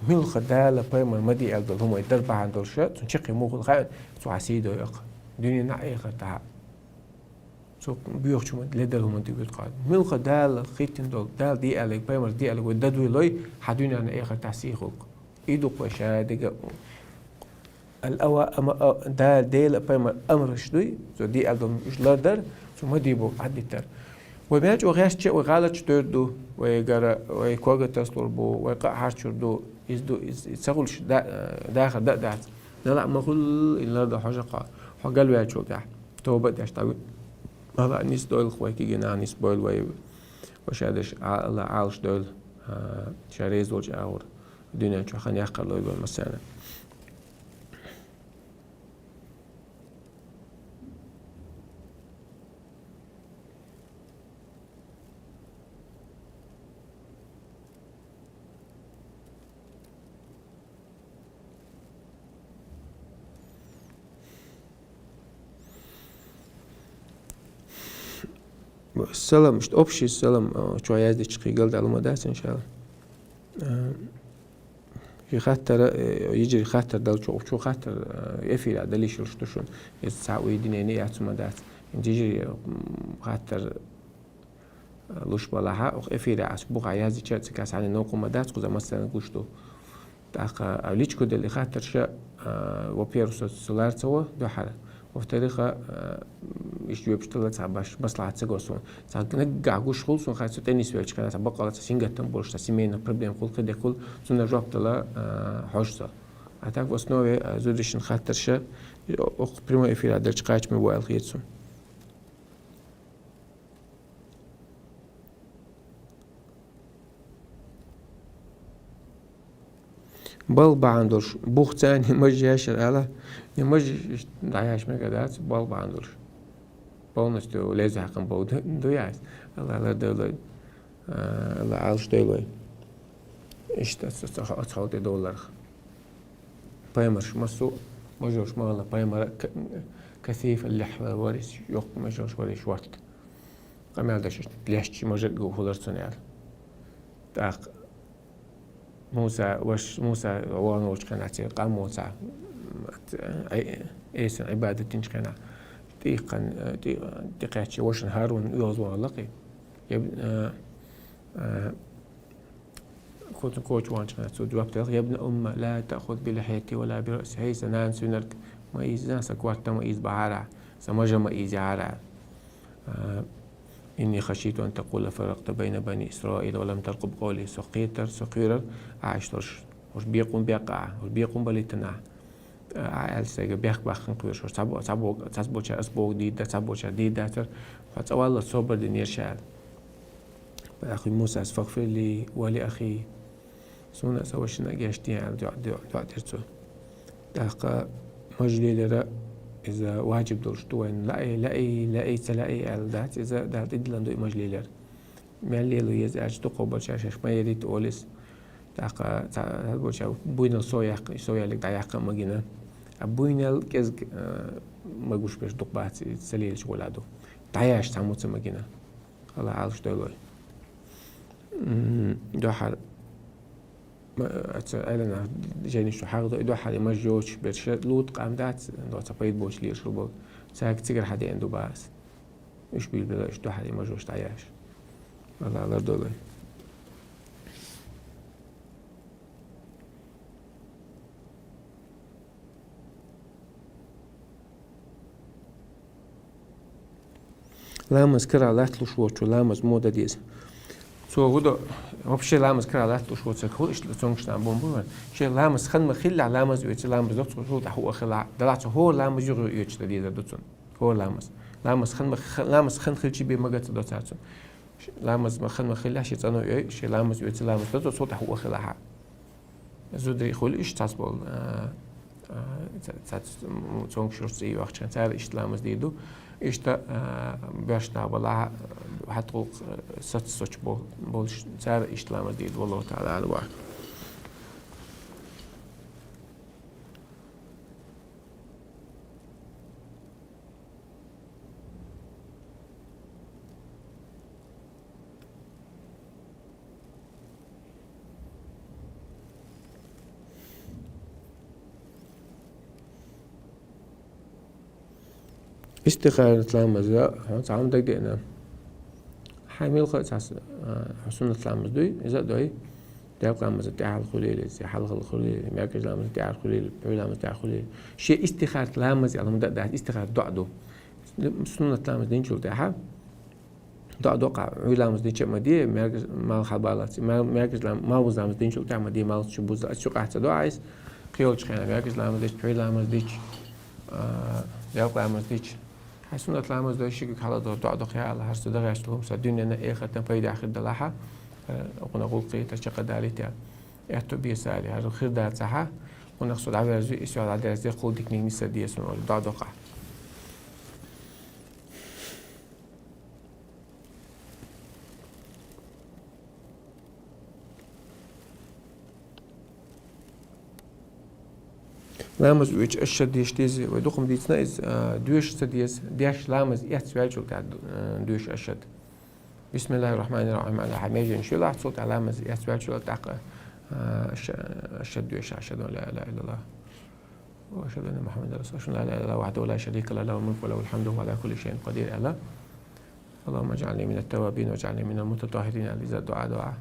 S1: ميل خدالة بيمر مدي ألدل هم يدربع عندل شات تنشقي موغل خير سو عسيدو يق دنيا نعيقة تاع سو بيوخشوا لدل هم تبيت قاد ميل خدال خيتن دول دال دي ألك بيمر دي ألك وددوي لوي حدونا نعيقة تعسيخوك إيدو قوشا دقا الأوا أما دال ديل بيمر أمر شدوي سو دي ألدل مش لردر سو مديبو عدي تر وبيج وغاش شيء وغالط تردو ويجرا ويكوجا تسلور بو ويقع هاشردو يزدو يسقولش داخل دات لا ما كل إلا ده حاجة حاجة وياجو كه توبة داش تاوي هذا نيس دول خويك جينا نيس بول وشادش الله عالش دول شاريز وجه أور الدنيا شو خلني أقل لو يقول مسألة السلام مش أبشي السلام شو عايز تشقي قلد على مداس إن شاء الله يخاطر يجري خاطر دل شو خاطر يفير دليش الشتوشون يتساوي دينيني عتما دات يجري خاطر لوش بلاها أو يفير عسبوق عايز يشات كاس عن نوقو مدات كذا مثلا قشتو تاق ليش كده اللي خاطر شاء وبيروس سولار سوا ده حاله وفي تاريخه يشتوي بشتغل تعباش بس لا تسقوسون نرجع قوش خلصون خاصة تاني سويتش كانت بقى سينجا تنبولش تسمينا بروبلم كل كده كل سنة جابت لا حجزة أتاك بس نوع زودش نخاطر شا أخ بريمو إفيلا درج قايش موبايل خيتسون بال بعندوش بوخ تاني مجيش على يمج دعياش مقدات بال بعندوش полностью лезет хакам был дуясь الله دولار الله عالش دولار اشتى $100 دولار بايمرش مسو مجوش مغلا بايمر كثيف اللحظة وريس يوق مجوش وريس وقت قمال داش ليش مجد جو خضر سنيال تاق موسى وانوش كانت قام موسى ايس عبادة تنش كان تقاتش وشن هارون يوزوا لقي كنت كوتش وانش كانت جوابت يا ابن أمة لا تأخذ بلحيتي ولا برأسي هي سنان سنرك ما إيز ناس كوات ما إيز بعارع سمجة ما إيز عارع إني خشيت أن تقول فرقت بين بني إسرائيل ولم ترقب قولي سقيرر عايشترش وش بيقوم بيقع وش بيقوم بليتنا عالسيجا بيخ بخن قويش وش تسبوش أسبوع دي ده تسبوش دي ده تر فتوالله صبر دي نيرشال أخي موسى استغفر لي ولأخي سونا سوشنا جاشتي على دعاء ترتو دقة مجلي لرا إذا واجب دورشتوين لاي تلاقي على دات إذا دات إدلان دو مجلي لر مالي لو يزعج تقبل شاشش ما يريد أولس دقة هالبو شاو بوينل سويا لك دعيق مجينا أبوينل كز ما جوش بيش دقبات سليل شغلادو دعياش تعموت مجينا الله عارف دولوي دو حال أنا جاني شو حاجة دو حال ما جوش بيش لوط قام دات دو تبيد بوش ليش ربو ساك تيجر حدا عنده باس إيش بيلبلاش دو حال ما جوش دعياش الله على دولوي لامز كرا لاتلو شوچو لامز مودا ديز سو غدو вообще لامز كرا لاتلو شوچو كل إيش لسونشنا بومبو شيء لامز خن مخيل على لامز ويت لامز دوت شو هو خلا دلعت هو لامز يجو يوتش ديز دوتون هو لامز خن خلشي بي مغت دوتاتون لامز خن مخيل شيء تانو شيء لامز ويت لامز دوت صوت هو خلا زودري خول إيش تاسبول سونشورسي وقت كان تعال إيش لامز ديدو إشتا بيشنا بلا حتى ست سوتش بولش تعال إيش لامز ديد والله تعالى على واحد استخارة لامز لا تعام دقيقنا حامل خالص حسون لامز دوي إذا دوي داق لامز تاع الخليل زي حلق الخليل مركز لامز تاع الخليل بعول لامز تاع الخليل شيء استخارة لامز يعني مدة استخارة دعدو سنة لامز دين شو تاعها دعدو قع عول لامز دين شو مدي مركز مال حبالات مركز ما وز لامز دين شو تاع مدي مال شو بوز شو قاعد دعايس خيول شخينا مركز لامز ديش بعول لامز ديش داق لامز ديش حسنا تلامز ده شيء كحلا ده دقيقة على هرس ده غيرت لهم سدنيا أنا إيه ختم فايدة آخر دلها أقول نقول قيت أشتغل داليتها إحتو بيسالي هذا خير ده صحة ونقصد عبارة زي إسوال على درس قول دكني نسدي اسمه ده دقيقة لامز ويش أشد يشتيز ودقم ديتنا إز دوش سديس ديش لامز يحتوي شو قاعد دوش أشد بسم الله الرحمن الرحيم على حماجة إن شاء الله صوت لامز يحتوي شو تعق أشد دوش أشد لا إله إلا الله وأشهد أن محمد رسول الله لا إله إلا الله وحده لا شريك له له الملك وله الحمد وهو على كل شيء قدير ألا اللهم اجعلني من التوابين واجعلني من المتطهرين الذي دعاء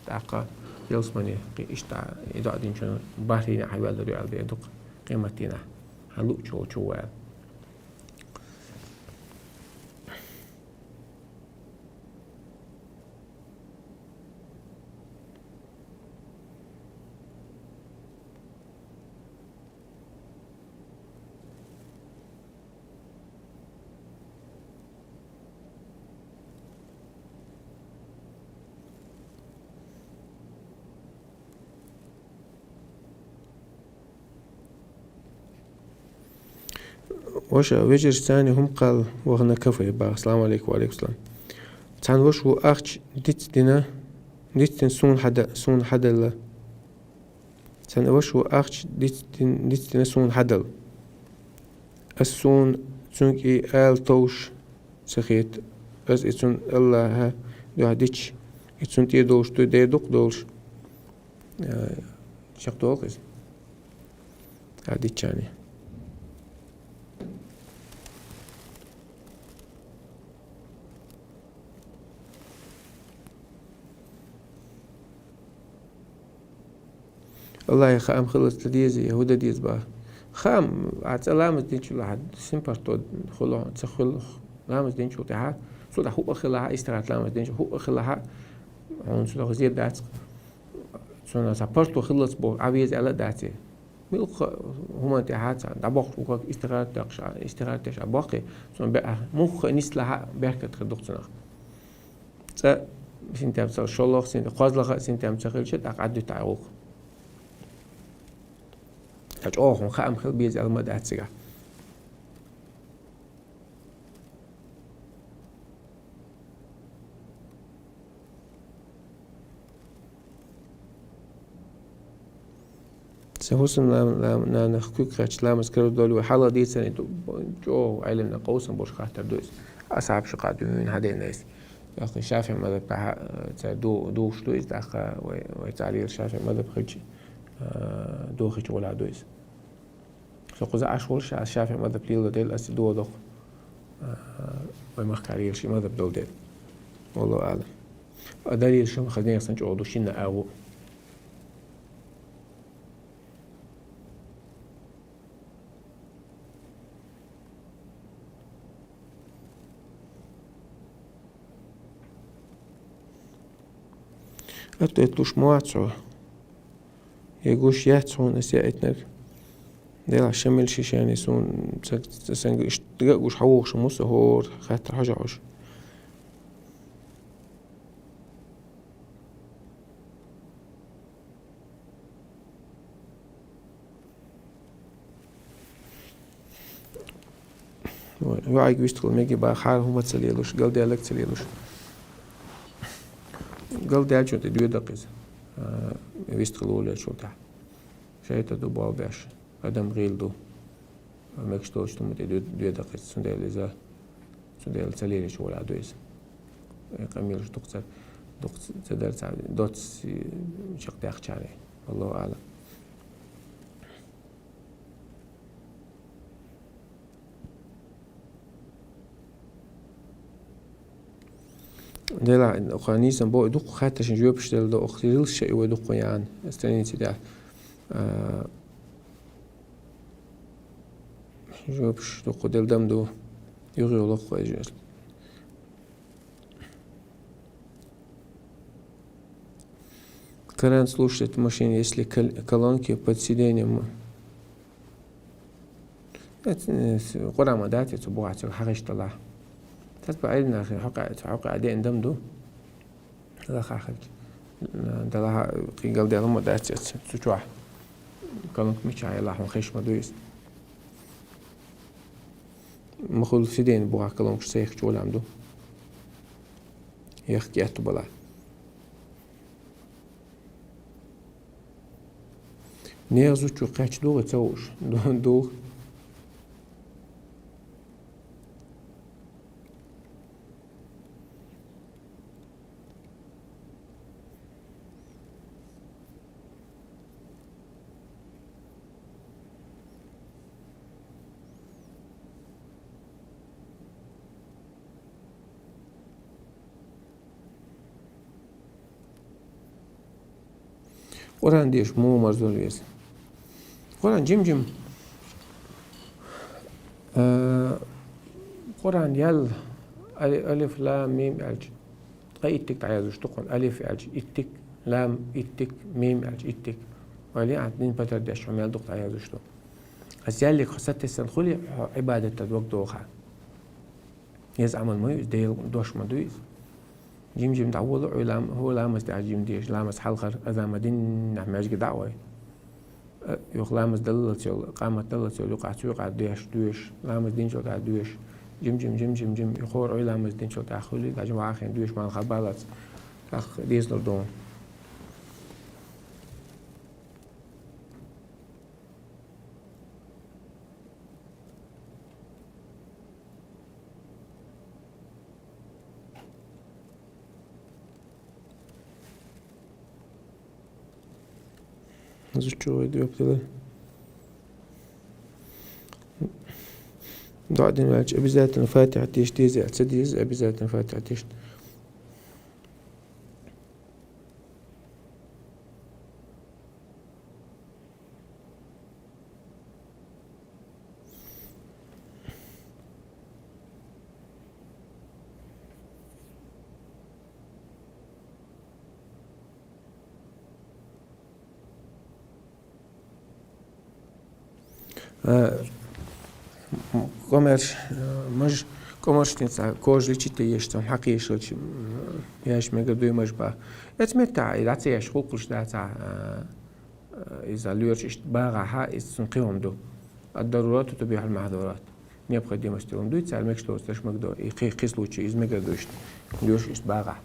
S1: تعق يلسمني إشتع إذا أدين شنو بارينا حيوال دري على بيدق قيمتنا هلو شو وش وجر ثاني هم قال وغنا كفي با السلام عليكم وعليكم السلام تان وش هو أخش ديت سون حدا تان وش هو أخش ديت سون حدل السون تونكي آل توش سخيت أز إتون الله ها دو ديتش إتون تي دوش تو دي دوق دوش شق دوق إز ديتشاني والله خام خلص لديز يهودا ديز با خام عت لامز دين شو لحد سيمبرتو خلو تخل لامز دين شو تاع سو ده هو خلاها استرات لامز دين شو هو خلاها هون سو ده زيد دات سو انا سابرتو خلص بو عبيز على داتي ملخ هما تاعات دبق وك استرات تاع باقي سو بقى مخ نسلها بركه تخدقتنا سنتام سال شلوخ سنت قازلخ سنتام سخيل شد أقعد تعوق هم خام خل بيز المدة تسيقه سهوسن لا نخكوك خش لا مسكرو دولو حالا دي سنة جو علمنا قوسن بوش خاطر دوس أصعب شقادون هذين ناس أخي شافع ماذا بح دوش دوس داخل ويتعليل شافع ماذا بخيج دوخي ولا دوس سقوز عشول شافع ماذا بليل ديل أس دو دوخ ومخكاريل شي ماذا بدول ديل والله أعلم دليل شو خلينا يصنع عودو شينا أو أتيتلوش مواتسو يجوش ياتسون أسيأتنر ديل عشمل شيشاني سون سنج اشتقاقوش حووش موسى هور خاطر حجعوش يوعي بيشتغل ميجي بقى حال هما تسليلوش قال ديالك تسليلوش قال ديال شو تدوي دقيس بيشتغلوا له شو تاع شيء تدو باش ادم غيلدو ماكشتوش تم تدوي دقيس سندال إذا سندال تسليل شو ولا دويس قميلش دقت تدار دوت شق داخل عليه الله أعلم ديلا قانيسن بو دق خاطر جواب شتل دو اختيل شيء ودق يعني استنيتي ده جواب دق دل دم دو يغي الله خواجه Кран слушает в машине, если колонки под сиденьем. قرامة داتي تبوعت حقيقة الله تتبع إلنا حقا عدين دمدو لا خاخج دلها قال دي لما داتي تشوح كلامك مش على الله خيش مدويس مخول سيدين بوها كلامك سيخ شو لامدو يحكي أتبلا نيرزو شو قاعد دوغ تسوش دوغ قرآن ديش مو مرزول يس قرآن جم قرآن يل ألف لام ميم ألج قا إتك تعيزوش تقول ألف ألج إتك لام إتك ميم ألج إتك ولي عندين بتر داش عمال دق تعيزوش تو أزيالك خاصة الخلي عبادة الوقت دوخا يزعم الميز ديل دوش مدويز جيم دعوة علام هو لامس دع جيم ديش لامس حلقر إذا مدين نحماش دعوة يخ لامس دلت يل قامت دلت يل يقع دوش لامس دين شو قاعد دوش جيم يخور علامس دين شو تأخلي دع جماعة خين دوش مال خبالات أخ ديز لردون زوجته يبتدى بعدين واج أبيزات الفاتحة تيش تيزي أتسديز أبيزات الفاتحة تيش قمر مج كومرشتين كوج ليشتي يشتم حقي يشلش ياش مقدو مجبا اتمتع إذا تعيش خوكش داتا إذا ليرش اشتباغا ها إستنقيهم دو الضرورات تبيح المحظورات نيبقى دي مستوم دو يتسال مكشتو استش مقدو يقي قيسلوشي إز مقدو يشت ليرش اشتباغا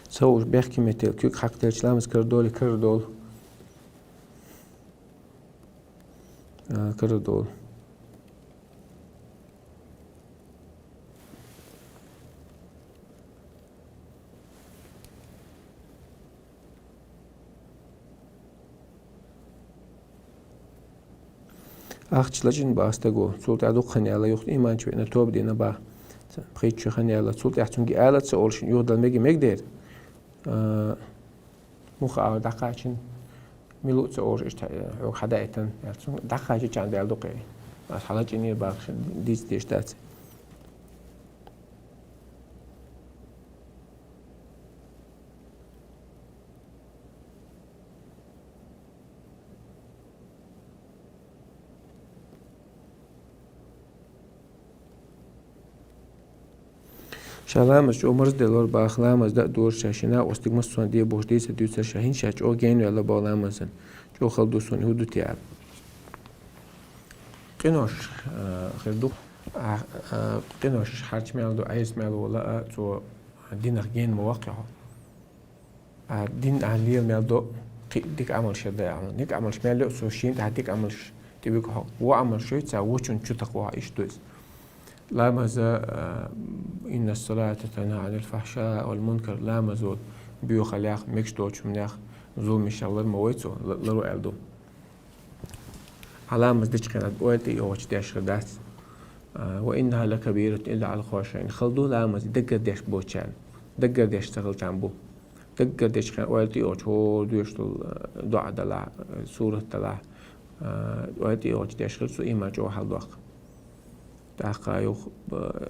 S1: سوش بيحكي متل كيك حق تلش لامس كردول كردول أختلاجين باستجو سولت عدو خني على يخت إيمان شوي نتوب دينا با بخيت شو خني على سولت يحتمجي آلة سؤالش يودل ميجي مقدر مخ أو دقاقين ملوت سؤالش إشت أو حدايتن يعني دقاقين كان دال دقي بس حالا جيني باخش ديش دات شالامس جو مرز دلور باخلامس دا دور شاشنا واستقمص سون دي بوش دي سديوت شاهين شاش او جين ولا بالامسن جو خلدو سون هودو تياب قنوش خلدو قنوش حرج مالدو عايز مالو ولا تو دين جين مواقعه دين عليل مالدو ديك عمل شدا عمل ديك عمل شمال سو شين ديك عمل تبيك هو وعمل شوي تا وچون چو تقوا ايش دوز لا مزا إن الصلاة تنهى عن الفحشاء والمنكر لا مزود بيو خلاق ميكش دوتش مناخ زول مشاور مويتو لرو ألدو علامة ديش كانت بوالتي يوش داش ردات وإنها لكبيرة إلا على الخواشين خلدو لامز دقر داش بوچان دقر داش تغل تنبو دقر داش كان والتي يوش هو دوش دعا دلع سورة دلع والتي يوش داش خلسو إيما جو حال دوق تحقا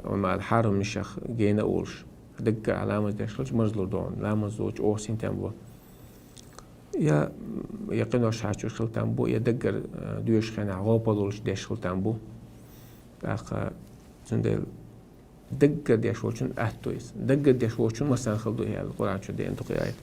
S1: ومع الحرم نشخ جينا أولش دقة علامة داشلش مرزلو دون لامة زوج أو سين تنبو يا يقينوش حاجوش خل تنبو يا دقة دوش خنا غوبلولش داشل تنبو تحقا زندل دقة داشوشن أهتويس دقة داشوشن مثلا خلدو هي القرآن شو دي انتو قياية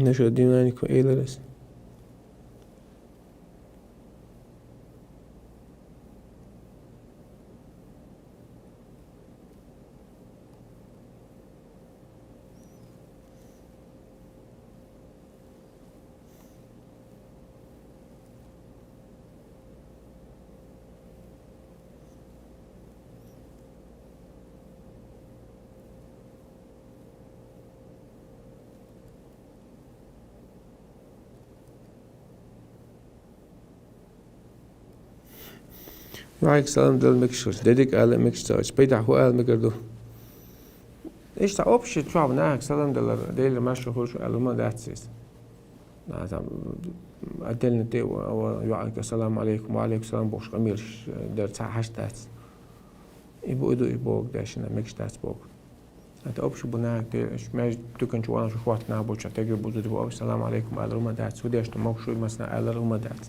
S1: نشر دينانيكو إيلرس معك سلام دل مكشر ديدك على مكشر بيدع هو على مكردو إيش تعوبش تشوف ناك سلام دل ماشي خوش على ما داتسيس نعم أدلنا تي ويعك السلام عليكم وعليكم السلام بوش قميرش درت حشتات يبو إدو يبوك داشنا مكش دات بوك أنت أبش بناك ديش ما تكن شو أنا شو وقت نابوش تجي بوزو دبو السلام عليكم على روما دات وديش تموك شو مثلا على روما دات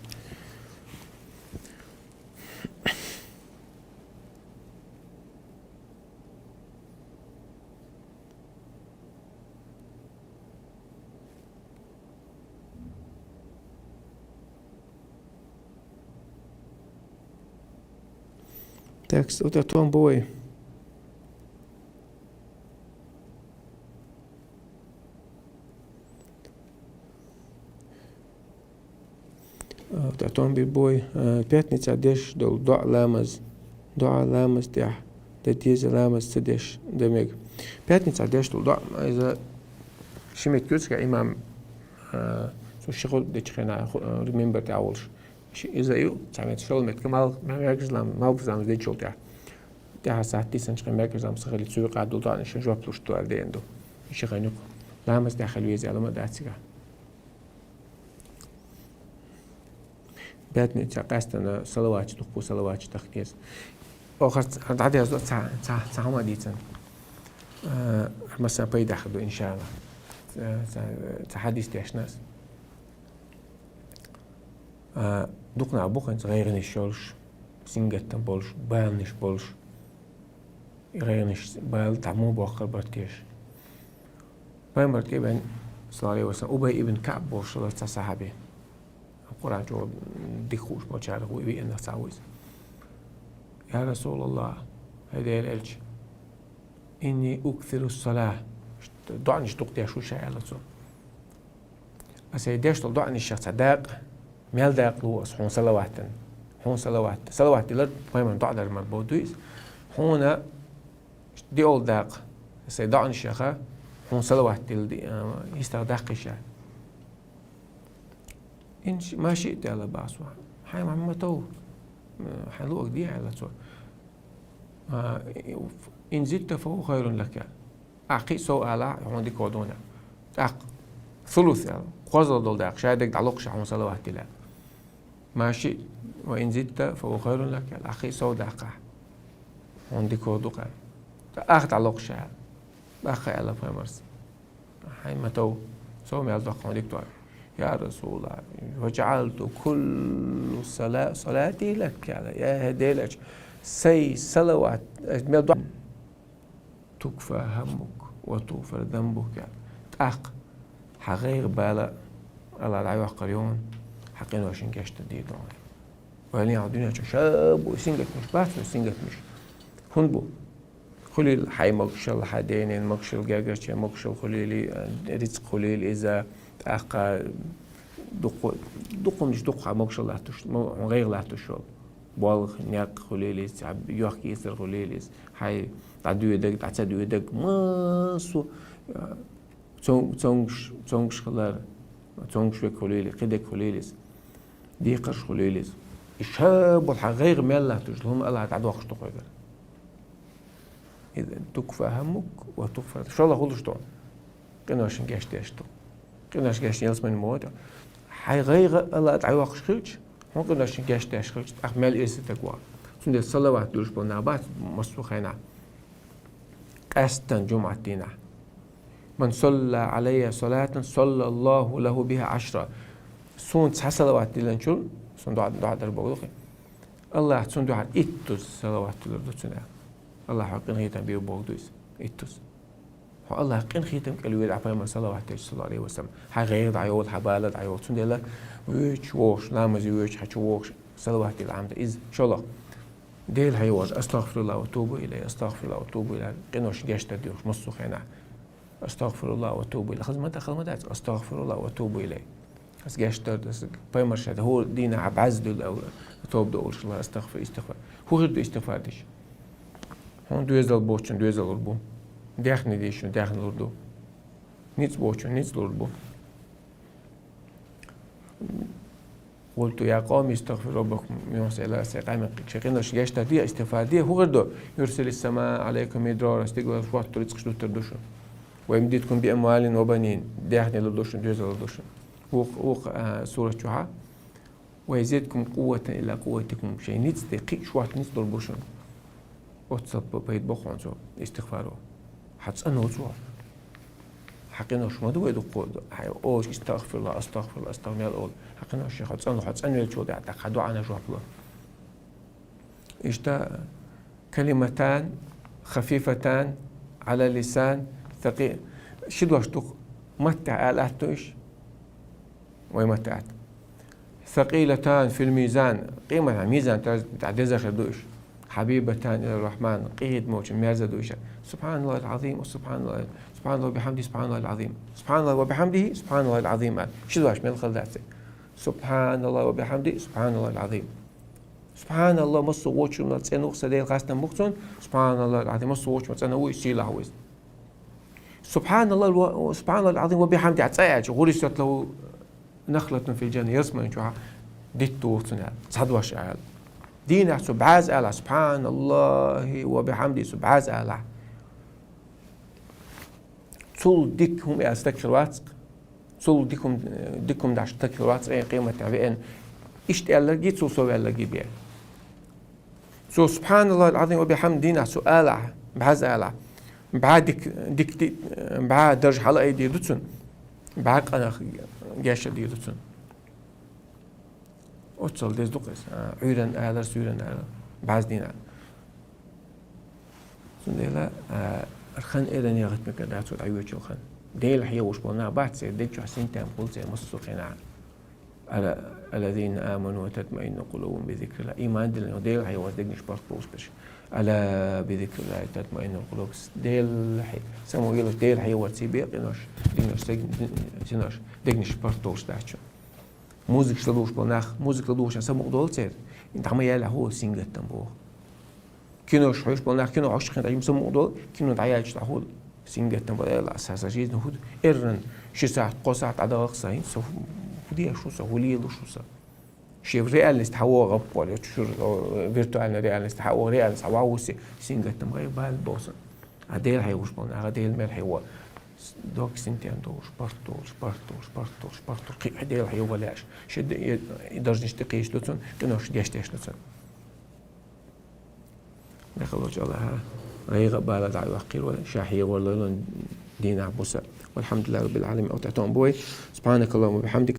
S1: tekst uta tuon boi. Uta tuon boi. Pятница deš dol doa lamaz teh. Da tiza lamaz tedeš demeg. Pятница deš dol doa. إذا شمت كوتسك إمام so shigol de chena remember the owls إذا يو تعمل شغل متكمل ما مركز لام ما بفهم زي شغل ده حساتي سنش مركز لام سخلي تسوي قاعد دوطان إيش نجوا بلوش توال ده عنده إيش غنيك لا مس داخل ويزي على ما داتسيها بعدني تقاستنا صلوات تقبو صلوات تخكيز آخر عادي از تا هم دیدن مثلا پیدا خدو إن شاء الله تحديث تشناس دقنا بوخن غير نشولش سينجت بولش بايل نش بولش غير نش بايل تعمو بوخر برتيش بايل برتي بن صلى الله عليه وسلم أبي ابن كعب بولش الله تصحابي القرآن جو دخوش ما شاء الله ويبي إنه تعويز يا رسول الله هذا الألج إني أكثر الصلاة دعني شتوقتي شو شيء على صو بس يديش تضعني الشخص داق ميل داق لو هون صلوات لر ما من تعذر من بودويس هنا دي أول داق سيدعني الشيخ هون صلوات دي يستخدق الشيء إن ما شئت على بعض حي محمد تو حلوك دي على صو إن زدت فهو خير لك أعقي سو على عندك ودونا ثلث قصد دول داق شاهدك دعلق شحون صلوات الله ماشي وإن زدت فهو خير لك الأخي سو داق عندك ودوقا أخذ علق شحال أخي على فمرس حي ما تو سو ما يلدق عندك تو يا رسول الله وجعلت كل صلاتي لك يا هديلك سي صلوات تكفى همك وتغفر ذنبك تأق حقيق بالا الله العيوة قريون حقين واشين كاش تديدون وهلين عدونا شاب وسنجت مش بات وسنجت مش هنبو خلي الحي مقشل حدين مقشل جاجش مقشل خلي رزق خلي إذا تأق دق مش دق مقشل لا تش غير لا تشول بالغ نياق خليليس يوحكي يسر خليليس هاي تعدو يدك تعتدو يدك ما سو تونش خلار تونش بك خليلي قدك خليليس ديقش خليليس الشاب والحقيق ما الله تجلهم الله تعدو وقش تقويقر إذا تكفى همك وتغفر إن شاء الله خلوش تون قناشن قاشت يشتو قناش قاشت يلس من الموت حقيق الله تعدو وقش خلوش ممكن داشتن گشت داشت احمل استقوا چون صلوات دوش با نبات مسوخنا قصدن جمعتنا من صلى علي صلاة صلى الله له بها 10 سون صلوات دلن شو سون دعاء در بقولك الله سون دعاء اتوس صلوات لردوتنا الله حقن هيتم بيو بوغدوس اتوس الله حقن هيتم قالوا يدعى فما صلوات صلى الله عليه وسلم غير دعيول حبالة دعيول سون دلا ويش ووش نامزي ويش حتى ووش صلوات العمد إذ شاء الله ديل هيواز أستغفر الله وأتوب إليه أستغفر الله وأتوب إليه قنوش جاشت ديوش مصو خينا أستغفر الله وأتوب إليه خذ ما دات أستغفر الله وأتوب إليه بس جاشت دس بيمرش هذا هو دينا عبعز دول أو توب دول الله استغفر هو غير دو استغفار ديش هون دويزل بوشن دويزل لربو داخني ديشون داخن لردو نيتس بوشن نيتس لربو قلت يا قوم استغفر ربكم يوصل إلى استقامة شقينا شجاش تدي استفادية هو غردو يرسل السماء عليكم مدرارا استقبال فوات رزق شلو تردوشن ويمددكم بأموال وبنين داخل لردوشن جوز لردوشن سورة شوحة ويزيدكم قوة إلى قوتكم شيء نيتس دقيق شوات نيتس دربوشن وتصب بيت بخون سو استغفارو حتى أنه سوا حقنا شو ما دو يدقوا أوش استغفر الله استغفر الله استغفر الله أول حقنا الشيخ حتسألني الشو ده حدو عنا شو حبله إشتا كلمتان خفيفتان على اللسان ثقيل شدوا اشتوق متع آلاتوش ويمتعت ثقيلتان في الميزان قيمة ميزان تعديزها خدوش حبيبتان إلى الرحمن قيد موش ميزة دوشة سبحان الله العظيم وسبحان الله سبحان الله وبحمده سبحان الله العظيم سبحان الله وبحمده سبحان الله العظيم شو واش من الخلدات سبحان الله وبحمده سبحان الله العظيم سبحان الله مصو ووش من التسنوخ سديل قاسنا مقصون سبحان الله العظيم مصو ووش من التسنوخ سيلا هويز سبحان الله سبحان الله العظيم وبحمده عتسايج غرست له نخلة في الجنة يسمع جوها ديتو تنال صدوش آل دينا سبعاز آل سبحان الله وبحمده سبعاز آل صول ديكهم استكشر واتق صول ديكم داش تكشر واتق قيمة تعبئن إشت آل جيت سو آل جيبيا سو سبحان الله العظيم وبحمده دينا سؤال بعاز آل بعد ديك بعد درج حلقة دي دوتسن بعد أنا جاش دي دوتسن أتصل ديز دقيس عيرن آلر سيرن آلر بعد دينا سندلا الخن إذن يغت مكان صوت عيوش الخن ديل حيا وش بنا بعد سير ديك حسين تام قول سير مصدقين على الذين آمنوا وتطمئن قلوبهم بذكر الله إيمان ديل حيا وزدقنش بارك بش على بذكر الله تطمئن القلوب ديل حي سمو يلوش ديل حي واتسيبيق إنوش دقنش بارتوش داشو موزيك شلوش بناخ موزيك لدوش سمو قدول سير انت عم يالا هو سينجت تنبوه كينوش حيوش بناخ كينو عشقين تعيم سمو قدول كينو دعياج تحول سينجت تنبوه يلا أساسا جيد نهود إرن شساعت قوساعت عداق ساين سوف وديا شو سا وليلو شو سا شيف ريال نستحوى غب ولا تشور فيرتوال ريال نستحوى ريال سواوسي سينجت تمغي بالبوسن عديل هيوش بون عديل مال هيو دوك سنتين دوش بارتوش قي عديل هيو ولاش شد يدرج نشتقيش دوتون كنوش ديشتيش دوتون دخلوا جالها أي غبالة دعي وقيل ولا شاحية ولا دين عبوسة والحمد لله رب العالمين أو تعتون بوي سبحانك اللهم وبحمدك